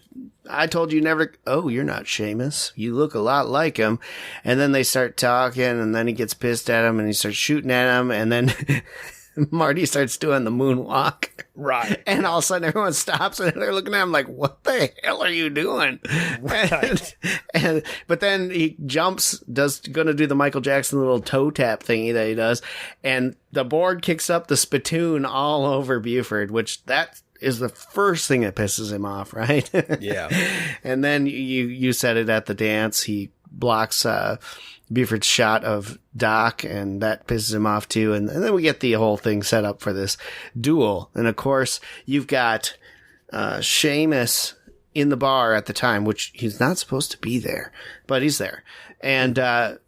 I told you never. Oh, you're not Sheamus. You look a lot like him. And then they start talking, and then he gets pissed at him, and he starts shooting at him, and then Marty starts doing the moonwalk. Right. And all of a sudden everyone stops and they're looking at him like, what the hell are you doing? Right. But then he jumps, gonna do the Michael Jackson little toe tap thingy that he does. And the board kicks up the spittoon all over Buford, which that is the first thing that pisses him off, right? Yeah. And then you said it at the dance. He blocks, Buford's shot of Doc, and that pisses him off too. And then we get the whole thing set up for this duel. And of course, you've got Sheamus in the bar at the time, which he's not supposed to be there, but he's there. And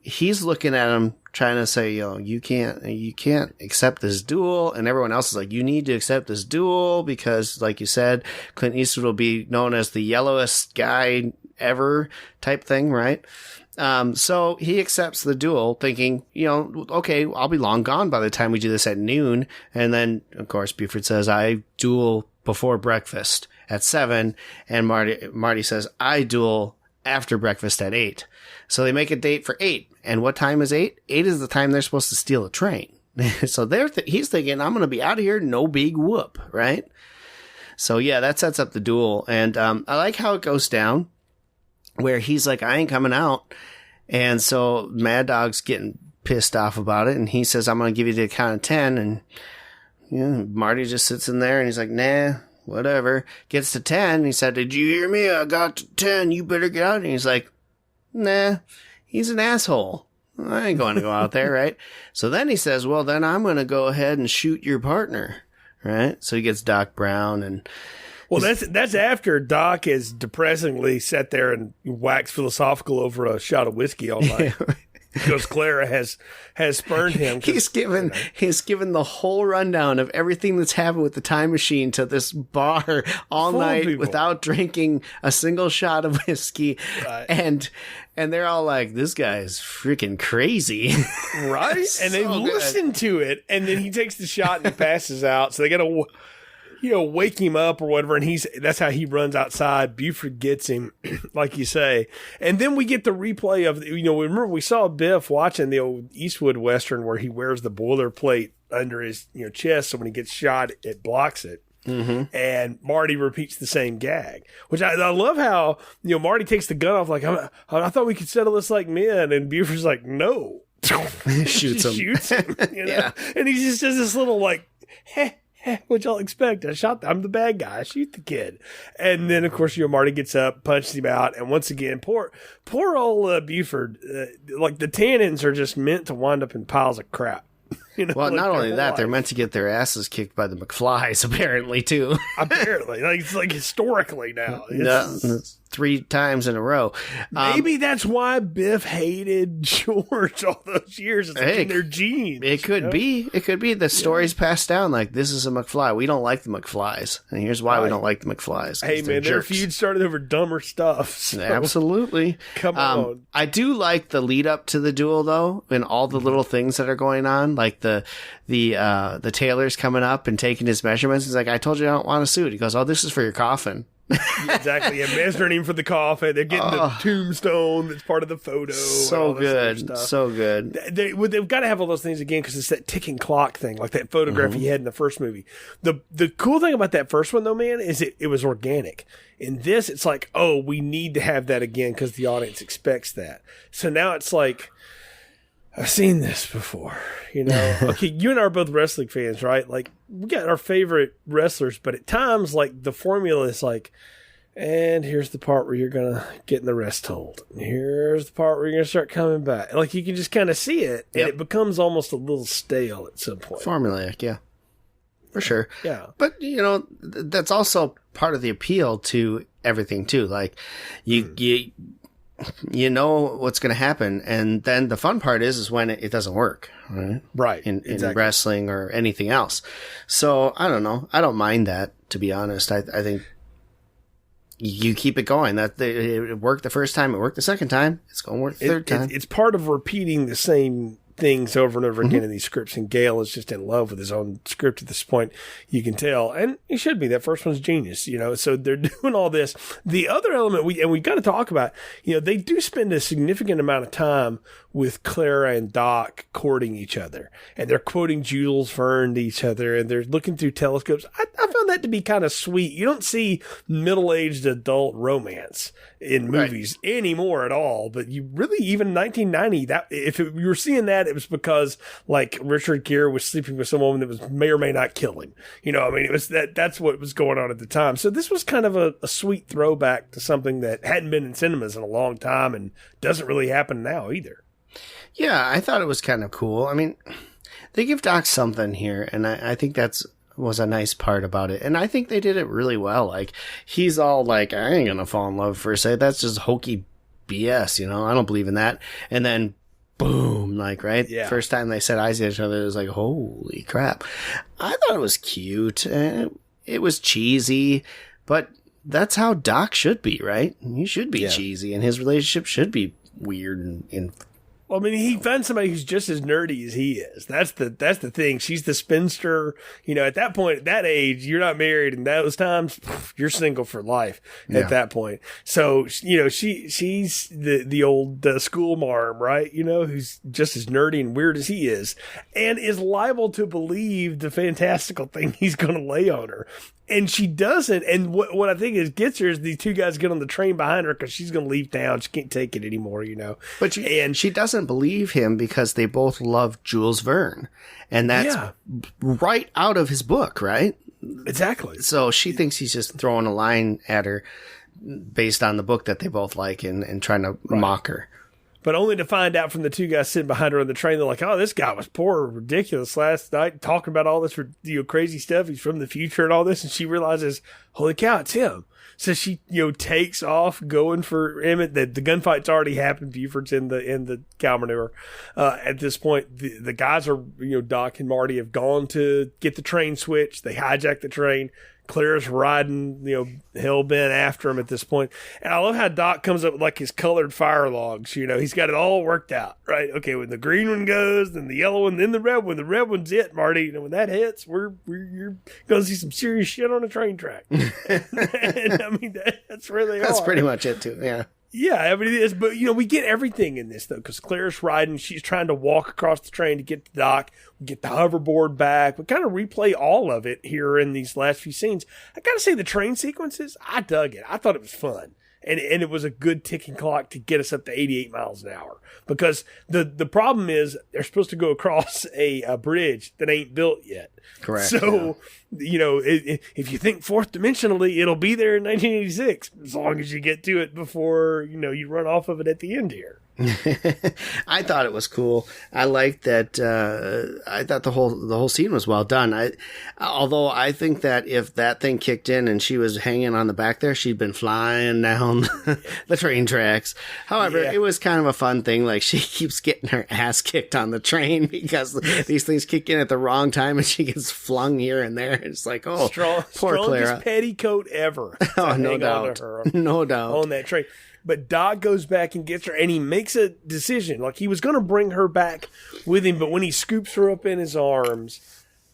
he's looking at him, trying to say, you can't accept this duel. And everyone else is like, you need to accept this duel because, like you said, Clint Eastwood will be known as the yellowest guy ever type thing, right? So he accepts the duel thinking, okay, I'll be long gone by the time we do this at noon. And then, of course, Buford says, I duel before breakfast at 7. And Marty says, I duel after breakfast at 8. So they make a date for 8. And what time is 8? 8 is the time they're supposed to steal a train. So he's thinking, I'm going to be out of here. No big whoop, right? So yeah, that sets up the duel. And, I like how it goes down, where he's like, I ain't coming out. And so Mad Dog's getting pissed off about it. And he says, I'm going to give you the count of 10. And Marty just sits in there and he's like, nah, whatever. Gets to 10. He said, did you hear me? I got to 10. You better get out. And he's like, nah, he's an asshole. I ain't going to go out there, right? So then he says, well, then I'm going to go ahead and shoot your partner, right? So he gets Doc Brown and... Well, that's after Doc has depressingly sat there and waxed philosophical over a shot of whiskey all night. Because Clara has spurned him. He's given the whole rundown of everything that's happened with the time machine to this bar all night without drinking a single shot of whiskey. Right. And they're all like, this guy's freaking crazy. Right? And they listen to it, and then he takes the shot and he passes out. So they got to... wake him up or whatever, and that's how he runs outside. Buford gets him, like you say. And then we get the replay of, remember we saw Biff watching the old Eastwood Western where he wears the boilerplate under his, chest, so when he gets shot, it blocks it. Mm-hmm. And Marty repeats the same gag, which I love how, Marty takes the gun off like, I thought we could settle this like men, and Buford's like, no. Shoots him. Yeah. And he just does this little like, heh. What y'all expect? I'm the bad guy. I shoot the kid. And then, of course, Marty gets up, punches him out. And once again, poor old Buford, like the tannins are just meant to wind up in piles of crap. Well, not only that, they're meant to get their asses kicked by the McFlys, apparently, too. Apparently. It's like historically now. It's 3 times in a row. Maybe that's why Biff hated George all those years. It's in their genes. It could be. It could be. The story's passed down like, this is a McFly. We don't like the McFlys. And here's why we don't like the McFlys. Hey, man, their feud started over dumber stuff. So. Absolutely. Come on. I do like the lead up to the duel, though, and all the little things that are going on, like the tailor's coming up and taking his measurements. He's like, I told you I don't want a suit. He goes, oh, this is for your coffin. Exactly. And measuring him for the coffin. They're getting the tombstone that's part of the photo. So good. So good. They've got to have all those things again because it's that ticking clock thing, like that photograph he had in the first movie. The cool thing about that first one, though, man, is it was organic. In this, it's like, oh, we need to have that again because the audience expects that. So now it's like, I've seen this before, Okay, you and I are both wrestling fans, right? Like, we got our favorite wrestlers, but at times, like, the formula is like, and here's the part where you're going to get in the rest hold. And here's the part where you're going to start coming back. Like, you can just kind of see it, and it becomes almost a little stale at some point. Formulaic, yeah. For sure. Yeah. But, that's also part of the appeal to everything, too. Like, you know what's going to happen, and then the fun part is when it doesn't work, right? Right. In wrestling or anything else. So I don't know. I don't mind that, to be honest. I think you keep it going. That it worked the first time, it worked the second time. It's going to work the third time. It's part of repeating the same things over and over again in these scripts, and Gale is just in love with his own script at this point. You can tell, and he should be. That first one's genius, So they're doing all this. The other element we got to talk about, they do spend a significant amount of time with Clara and Doc courting each other, and they're quoting Jules Verne to each other, and they're looking through telescopes. I found that to be kind of sweet. You don't see middle-aged adult romance in movies anymore at all, but you really, even in 1990, you were seeing that, it was because like Richard Gere was sleeping with some woman that may or may not kill him. It was that's what was going on at the time. So this was kind of a sweet throwback to something that hadn't been in cinemas in a long time and doesn't really happen now either. Yeah, I thought it was kind of cool. I mean, they give Doc something here, and I think was a nice part about it. And I think they did it really well. Like, he's all like, I ain't gonna fall in love first sight. That's just hokey BS, I don't believe in that. And then, boom, like, right? Yeah. First time they set eyes at each other, it was like, holy crap. I thought it was cute. It was cheesy, but that's how Doc should be, right? He should be cheesy, and his relationship should be weird and well, I mean, he finds somebody who's just as nerdy as he is. That's the thing. She's the spinster. At that point, at that age, you're not married, and those times, you're single for life at that point. So, she's the old school marm, right? Who's just as nerdy and weird as he is, and is liable to believe the fantastical thing he's going to lay on her. And she doesn't. And what I think gets her is the two guys get on the train behind her because she's going to leave town. She can't take it anymore, But she doesn't believe him because they both love Jules Verne. And that's right out of his book, right? Exactly. So she thinks he's just throwing a line at her based on the book that they both like and trying to mock her. But only to find out from the two guys sitting behind her on the train, they're like, oh, this guy was poor, ridiculous last night, talking about all this crazy stuff. He's from the future and all this. And she realizes, holy cow, it's him. So she, takes off going for Emmett. The gunfight's already happened. Buford's in the cow manure. At this point, the guys are, Doc and Marty have gone to get the train switched. They hijack the train. Claire's riding, hell-bent after him at this point. And I love how Doc comes up with like his colored fire logs. He's got it all worked out, right? Okay, when the green one goes, then the yellow one, then the red one. The red one's it, Marty. When that hits, you're going to see some serious shit on a train track. And I mean, that's where they are. That's pretty much it, too, yeah. Yeah, I mean, it is. But, we get everything in this, though, because Claire's riding. She's trying to walk across the train to get to Doc. We get the hoverboard back. We kind of replay all of it here in these last few scenes. I got to say, the train sequences, I dug it. I thought it was fun. And it was a good ticking clock to get us up to 88 miles an hour. Because the problem is they're supposed to go across a bridge that ain't built yet. Correct. So, if you think fourth dimensionally, it'll be there in 1986, as long as you get to it before, you run off of it at the end here. I thought it was cool. I liked that. I thought the whole scene was well done. Although I think that if that thing kicked in and she was hanging on the back there, she'd been flying down the train tracks. However, it was kind of a fun thing. Like, she keeps getting her ass kicked on the train because these things kick in at the wrong time and she gets flung here and there. It's like, oh, poor Clara. Strongest petticoat ever. Oh, no doubt. No doubt. On that train. But Doc goes back and gets her, and he makes a decision. Like, he was going to bring her back with him, but when he scoops her up in his arms,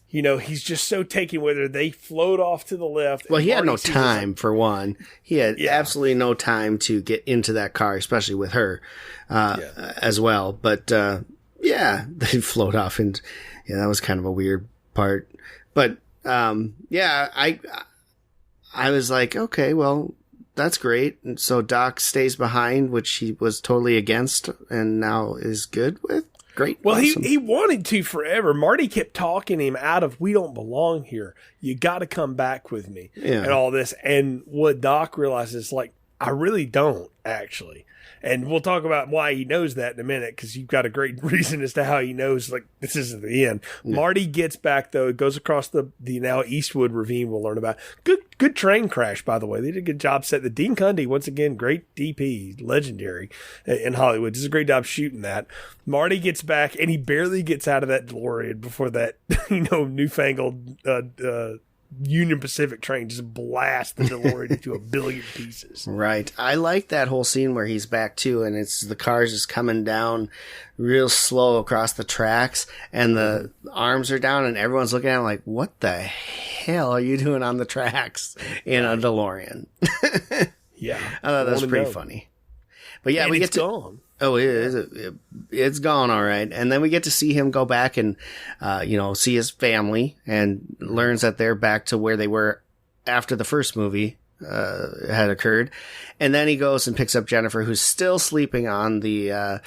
he's just so taken with her. They float off to the left. Well, he had no time, for one. He had absolutely no time to get into that car, especially with her as well. But, they float off, and that was kind of a weird part. But, I was like, okay, well, that's great. And so Doc stays behind, which he was totally against and now is good with. Great. Well, awesome. he wanted to forever. Marty kept talking him out of, we don't belong here. You got to come back with me and all this. And what Doc realizes, like, I really don't, actually. And we'll talk about why he knows that in a minute, because you've got a great reason as to how he knows, like, this isn't the end. Yeah. Marty gets back, though. It goes across the now Eastwood Ravine we'll learn about. Good train crash, by the way. They did a good job setting the Dean Cundy, once again, great DP, legendary in Hollywood. Does a great job shooting that. Marty gets back, and he barely gets out of that DeLorean before that, newfangled Union Pacific train just blast the DeLorean into a billion pieces. Right. I like that whole scene where he's back too, and it's the cars just coming down real slow across the tracks, and the arms are down, and everyone's looking at him like, what the hell are you doing on the tracks in a DeLorean? Yeah. I thought that was pretty funny. But yeah, and we it's get to... gone. Oh, it's gone, all right. And then we get to see him go back and, see his family, and learns that they're back to where they were after the first movie had occurred. And then he goes and picks up Jennifer, who's still sleeping on the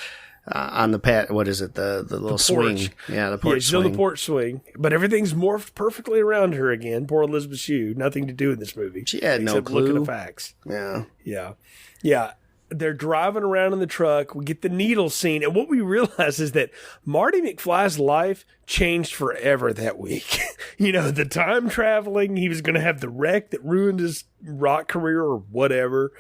pad. What is it? The little swing. Yeah, the porch swing. She's on the porch swing, but everything's morphed perfectly around her again. Poor Elizabeth Shue. Nothing to do in this movie. She had no clue. Look at the facts. Yeah. They're driving around in the truck. We get the needle scene. And what we realize is that Marty McFly's life changed forever that week. The time traveling, he was going to have the wreck that ruined his rock career or whatever.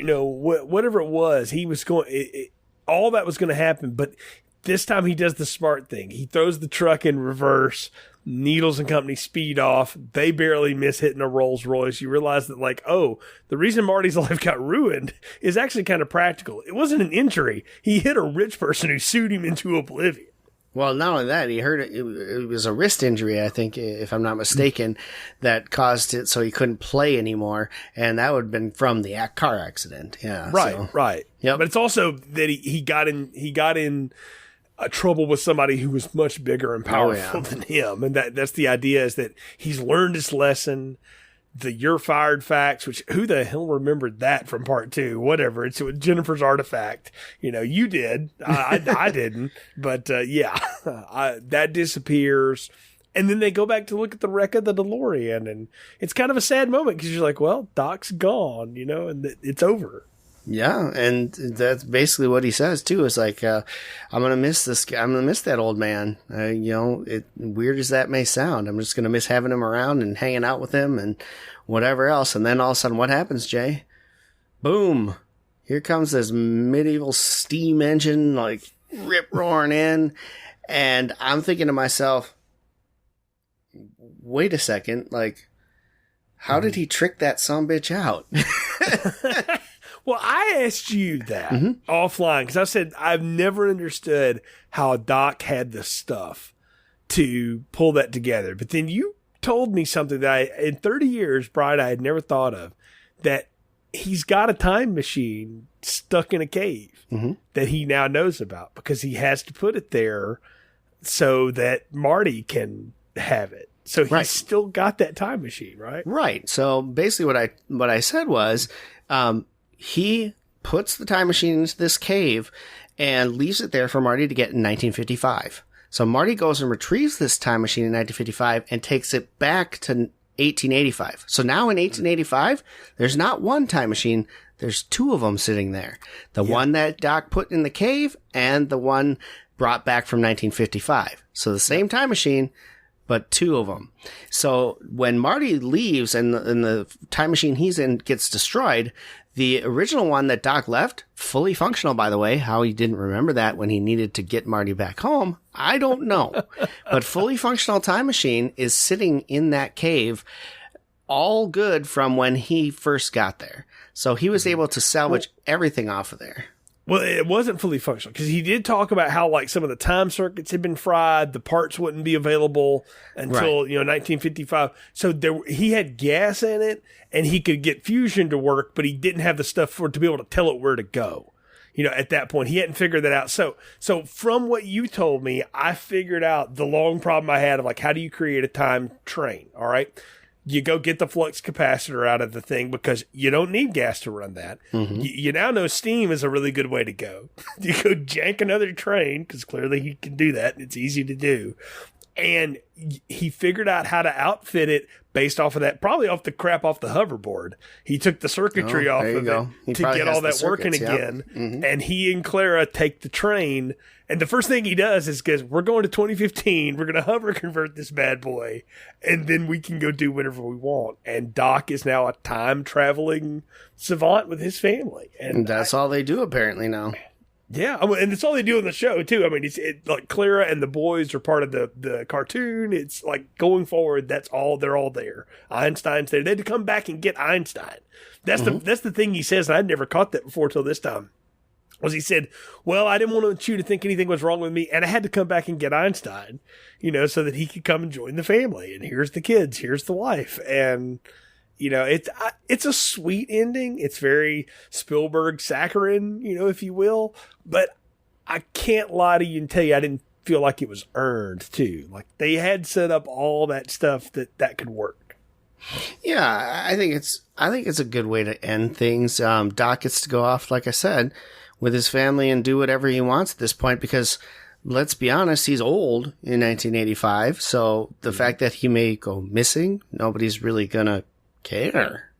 Whatever it was, he was going, all that was going to happen. But this time he does the smart thing. He throws the truck in reverse. Needles and company speed off. They barely miss hitting a Rolls Royce. You realize that, the reason Marty's life got ruined is actually kind of practical. It wasn't an injury. He hit a rich person who sued him into oblivion. Well, not only that, he hurt it was a wrist injury, I think, if I'm not mistaken, that caused it so he couldn't play anymore. And that would have been from the car accident. Yeah. Right. Yeah. But it's also that he got in trouble with somebody who was much bigger and powerful than him. And that's the idea, is that he's learned his lesson. The "you're fired" facts, which who the hell remembered that from part 2? Whatever. It's Jennifer's artifact. You did. I didn't. But that disappears. And then they go back to look at the wreck of the DeLorean. And it's kind of a sad moment because you're like, well, Doc's gone, and it's over. Yeah, and that's basically what he says too. It's like, I'm gonna miss this guy. I'm gonna miss that old man. Weird as that may sound, I'm just gonna miss having him around and hanging out with him and whatever else. And then all of a sudden, what happens, Jay? Boom! Here comes this medieval steam engine, rip roaring in, and I'm thinking to myself, wait a second, how did he trick that sumbitch out? Well, I asked you that offline because I said I've never understood how Doc had the stuff to pull that together. But then you told me something that in 30 years, Brian, I had never thought of, that he's got a time machine stuck in a cave that he now knows about because he has to put it there so that Marty can have it. So he's still got that time machine, right? Right. So basically what I said was, he puts the time machine into this cave and leaves it there for Marty to get in 1955. So Marty goes and retrieves this time machine in 1955 and takes it back to 1885. So now in 1885, there's not one time machine. There's two of them sitting there. The one that Doc put in the cave and the one brought back from 1955. So the same time machine, but two of them. So when Marty leaves and the time machine he's in gets destroyed, the original one that Doc left, fully functional, by the way, how he didn't remember that when he needed to get Marty back home, I don't know. But fully functional time machine is sitting in that cave, all good from when he first got there. So he was able to salvage everything off of there. Well, it wasn't fully functional because he did talk about how some of the time circuits had been fried, the parts wouldn't be available until 1955. So he had gas in it and he could get fusion to work, but he didn't have the stuff to be able to tell it where to go. At that point, he hadn't figured that out. So from what you told me, I figured out the long problem I had of how do you create a time train? All right. You go get the flux capacitor out of the thing because you don't need gas to run that. You now know steam is a really good way to go. You go jank another train because clearly he can do that. It's easy to do. And he figured out how to outfit it based off of that, probably off the crap off the hoverboard. He took the circuitry off of it to get all that working again. And he and Clara take the train. And the first thing he does is goes, we're going to 2015. We're going to hover convert this bad boy. And then we can go do whatever we want. And Doc is now a time traveling savant with his family. And that's all they do apparently now. Yeah, I mean, and it's all they do in the show too. I mean, like Clara and the boys are part of the cartoon. It's like going forward, that's all. They're all there. Einstein's there. They had to come back and get Einstein. That's the thing he says, and I'd never caught that before till this time. Was he said, "Well, I didn't want you to think anything was wrong with me, and I had to come back and get Einstein, so that he could come and join the family. And here's the kids, here's the wife, and." It's a sweet ending. It's very Spielberg saccharine, if you will. But I can't lie to you and tell you I didn't feel like it was earned too. Like they had set up all that stuff that could work. Yeah, I think it's a good way to end things. Doc gets to go off, like I said, with his family and do whatever he wants at this point because. Let's be honest, he's old in 1985. So the fact that he may go missing, nobody's really gonna care.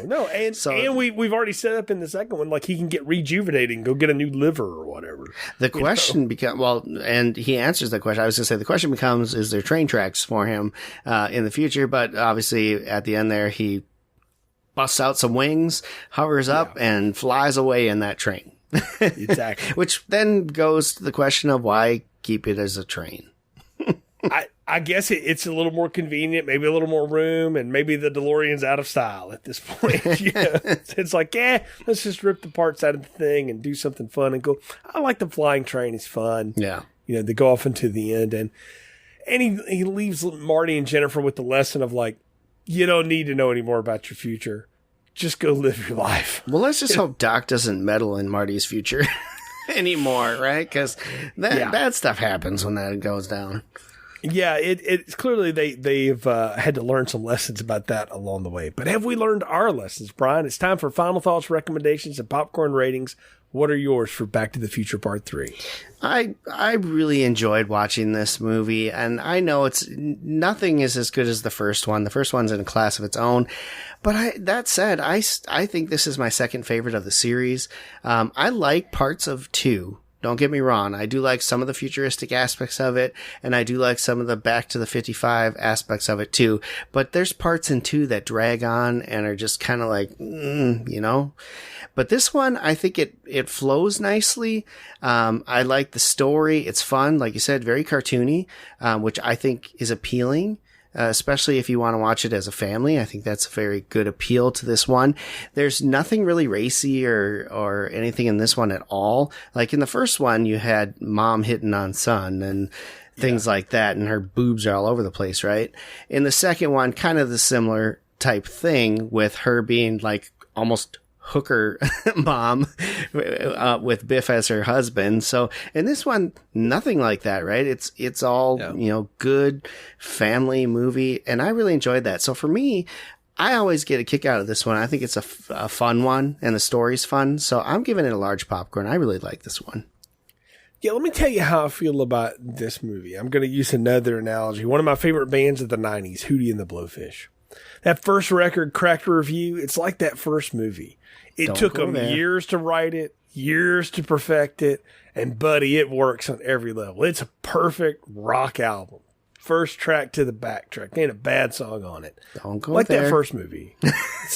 No, and we've already set up in the second one, like he can get rejuvenated and go get a new liver or whatever. The question becomes, and he answers the question. I was going to say the question becomes, is there train tracks for him in the future? But obviously at the end there, he busts out some wings, hovers up, and flies away in that train. Exactly. Which then goes to the question of why keep it as a train. I guess it's a little more convenient, maybe a little more room, and maybe the DeLorean's out of style at this point. It's like, let's just rip the parts out of the thing and do something fun and go. I like the flying train; it's fun. Yeah, they go off into the end, and he leaves Marty and Jennifer with the lesson of like, you don't need to know any more about your future. Just go live your life. Well, let's just hope Doc doesn't meddle in Marty's future anymore, right? Because bad stuff happens when that goes down. Yeah, it's clearly they've had to learn some lessons about that along the way. But have we learned our lessons, Brian? It's time for final thoughts, recommendations, and popcorn ratings. What are yours for Back to the Future Part 3? I really enjoyed watching this movie, and I know nothing is as good as the first one. The first one's in a class of its own. But that said, I think this is my second favorite of the series. I like parts of 2. Don't get me wrong. I do like some of the futuristic aspects of it, and I do like some of the Back to the 55 aspects of it too. But there's parts in 2 that drag on and are just kind of like, But this one, I think it flows nicely. I like the story. It's fun. Like you said, very cartoony, which I think is appealing. Especially if you want to watch it as a family. I think that's a very good appeal to this one. There's nothing really racy or anything in this one at all. Like in the first one, you had mom hitting on son and things like that, and her boobs are all over the place, right? In the second one, kind of the similar type thing with her being like almost hooker mom with Biff as her husband. So in this one, nothing like that, right? It's all, good family movie. And I really enjoyed that. So for me, I always get a kick out of this one. I think it's a fun one and the story's fun. So I'm giving it a large popcorn. I really like this one. Yeah, let me tell you how I feel about this movie. I'm going to use another analogy. One of my favorite bands of the 90s, Hootie and the Blowfish. That first record, Cracked Review, it's like that first movie. It took them years to write it, years to perfect it, and buddy, it works on every level. It's a perfect rock album. First track to the backtrack. Ain't a bad song on it. Don't go like there. That first movie.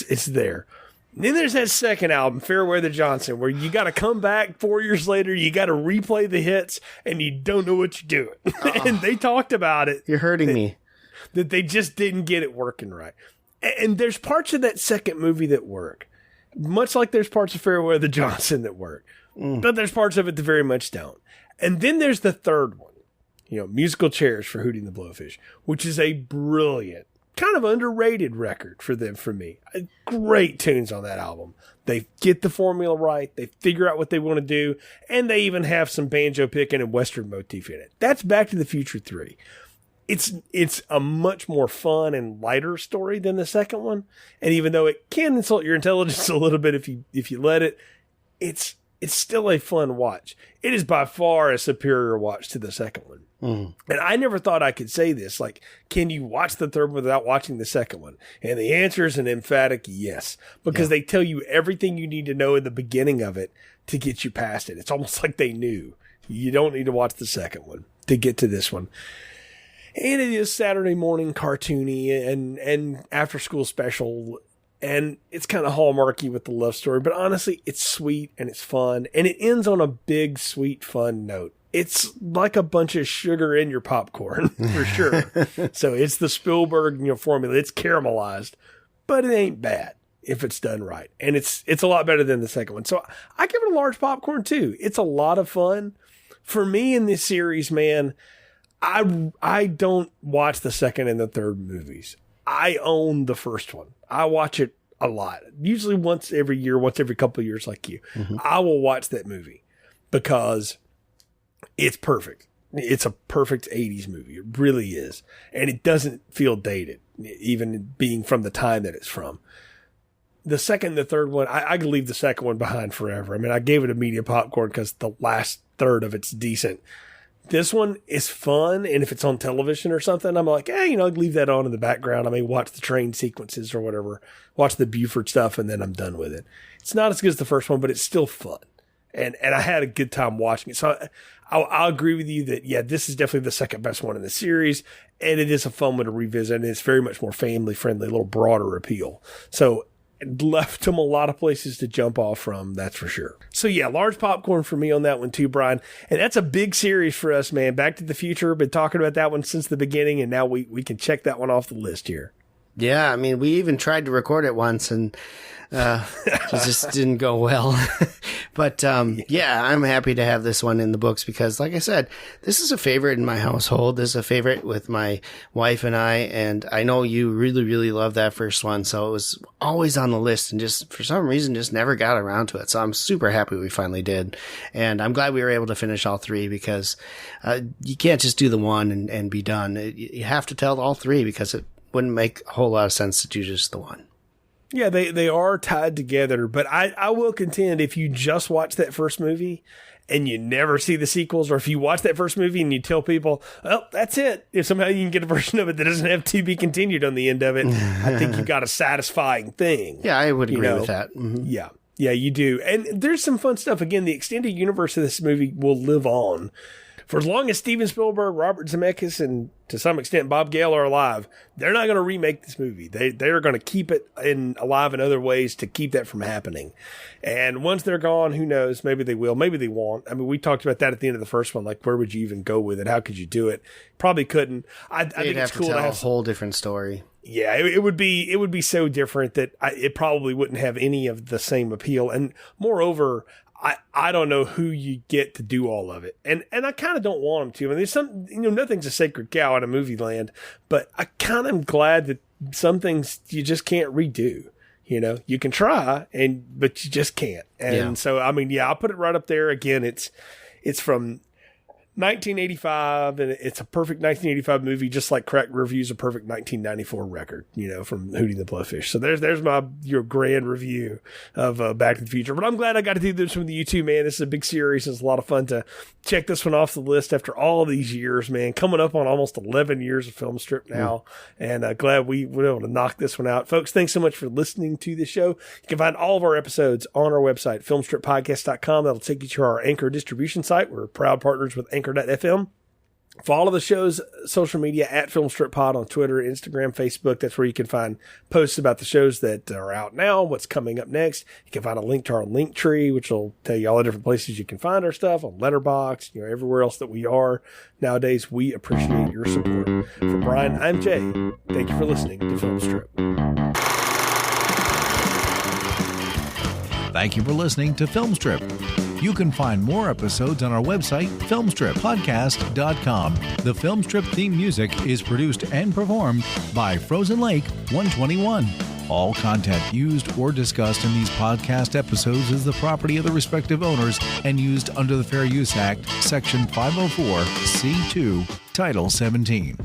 It's there. And then there's that second album, Fairweather Johnson, where you got to come back 4 years later, you got to replay the hits, and you don't know what you're doing. And they talked about it. You're hurting me. That they just didn't get it working right. And there's parts of that second movie that work. Much like there's parts of Fairweather Johnson that work. But there's parts of it that very much don't. And then there's the third one. Musical Chairs for Hootie and the Blowfish, which is a brilliant, kind of underrated record for me. Great tunes on that album. They get the formula right. They figure out what they want to do. And they even have some banjo picking and Western motif in it. That's Back to the Future 3. It's a much more fun and lighter story than the second one. And even though it can insult your intelligence a little bit if you let it, it's still a fun watch. It is by far a superior watch to the second one. And I never thought I could say this. Like, can you watch the third one without watching the second one? And the answer is an emphatic yes, because they tell you everything you need to know in the beginning of it to get you past it. It's almost like they knew you don't need to watch the second one to get to this one. And it is Saturday morning cartoony and after school special. And it's kind of hallmarky with the love story, but honestly, it's sweet and it's fun. And it ends on a big, sweet, fun note. It's like a bunch of sugar in your popcorn, for sure. So it's the Spielberg, formula. It's caramelized, but it ain't bad if it's done right. And it's a lot better than the second one. So I give it a large popcorn too. It's a lot of fun. For me in this series, man, I don't watch the second and the third movies. I own the first one. I watch it a lot, usually once every year, once every couple of years, like you. Mm-hmm. I will watch that movie because it's perfect. It's a perfect 80s movie. It really is. And it doesn't feel dated, even being from the time that it's from. The second and the third one, I could leave the second one behind forever. I mean, I gave it a medium popcorn because the last third of it's decent. This one is fun, and if it's on television or something, I'm like, hey, I'd leave that on in the background. I may watch the train sequences or whatever, watch the Buford stuff, and then I'm done with it. It's not as good as the first one, but it's still fun. And I had a good time watching it. So I'll agree with you that, yeah, this is definitely the second best one in the series, and it is a fun one to revisit, and it's very much more family-friendly, a little broader appeal. So it left them a lot of places to jump off from, that's for sure. So yeah, large popcorn for me on that one too, Brian. And that's a big series for us, man. Back to the Future, been talking about that one since the beginning, and now we can check that one off the list here. Yeah, I mean, we even tried to record it once, and it just didn't go well. But yeah, I'm happy to have this one in the books because, like I said, this is a favorite in my household. This is a favorite with my wife and and I know you really, really love that first one. So it was always on the list and just for some reason just never got around to it. So I'm super happy we finally did. And I'm glad we were able to finish all three because you can't just do the one and be done. You have to tell all three because it wouldn't make a whole lot of sense to do just the one. Yeah, they are tied together, but I will contend if you just watch that first movie and you never see the sequels, or if you watch that first movie and you tell people, well, that's it. If somehow you can get a version of it that doesn't have to be continued on the end of it, I think you got a satisfying thing. Yeah, I would agree with that. Mm-hmm. Yeah, you do. And there's some fun stuff. Again, the extended universe of this movie will live on. For as long as Steven Spielberg, Robert Zemeckis, and to some extent Bob Gale are alive, they're not going to remake this movie. They're going to keep it alive in other ways to keep that from happening. And once they're gone, who knows? Maybe they will. Maybe they won't. I mean, we talked about that at the end of the first one. Like, where would you even go with it? How could you do it? Probably couldn't. I think it's cool to have a whole different story. Yeah, it would be so different that it probably wouldn't have any of the same appeal. And moreover, I don't know who you get to do all of it. And I kind of don't want them to. I mean, there's some, nothing's a sacred cow in a movie land, but I kind of am glad that some things you just can't redo. You can try but you just can't. And so, I mean, yeah, I'll put it right up there. Again, it's from 1985, and it's a perfect 1985 movie, just like Cracked Review's a perfect 1994 record, from Hootie the Blowfish. So there's your grand review of Back to the Future. But I'm glad I got to do this with you too, man. This is a big series. It's a lot of fun to check this one off the list after all these years, man. Coming up on almost 11 years of Film Strip now, and glad we were able to knock this one out. Folks, thanks so much for listening to the show. You can find all of our episodes on our website, filmstrippodcast.com. That'll take you to our Anchor distribution site. We're proud partners with Anchor.fm. Follow the show's social media at FilmStripPod on Twitter, Instagram, Facebook. That's where you can find posts about the shows that are out now, what's coming up next. You can find a link to our link tree, which will tell you all the different places you can find our stuff, on Letterboxd, everywhere else that we are nowadays. We appreciate your support. For Brian, I'm Jay. Thank you for listening to Film Strip. Thank you for listening to Film Strip. You can find more episodes on our website, filmstrippodcast.com. The Film Strip theme music is produced and performed by Frozen Lake 121. All content used or discussed in these podcast episodes is the property of the respective owners and used under the Fair Use Act, Section 504, C2, Title 17.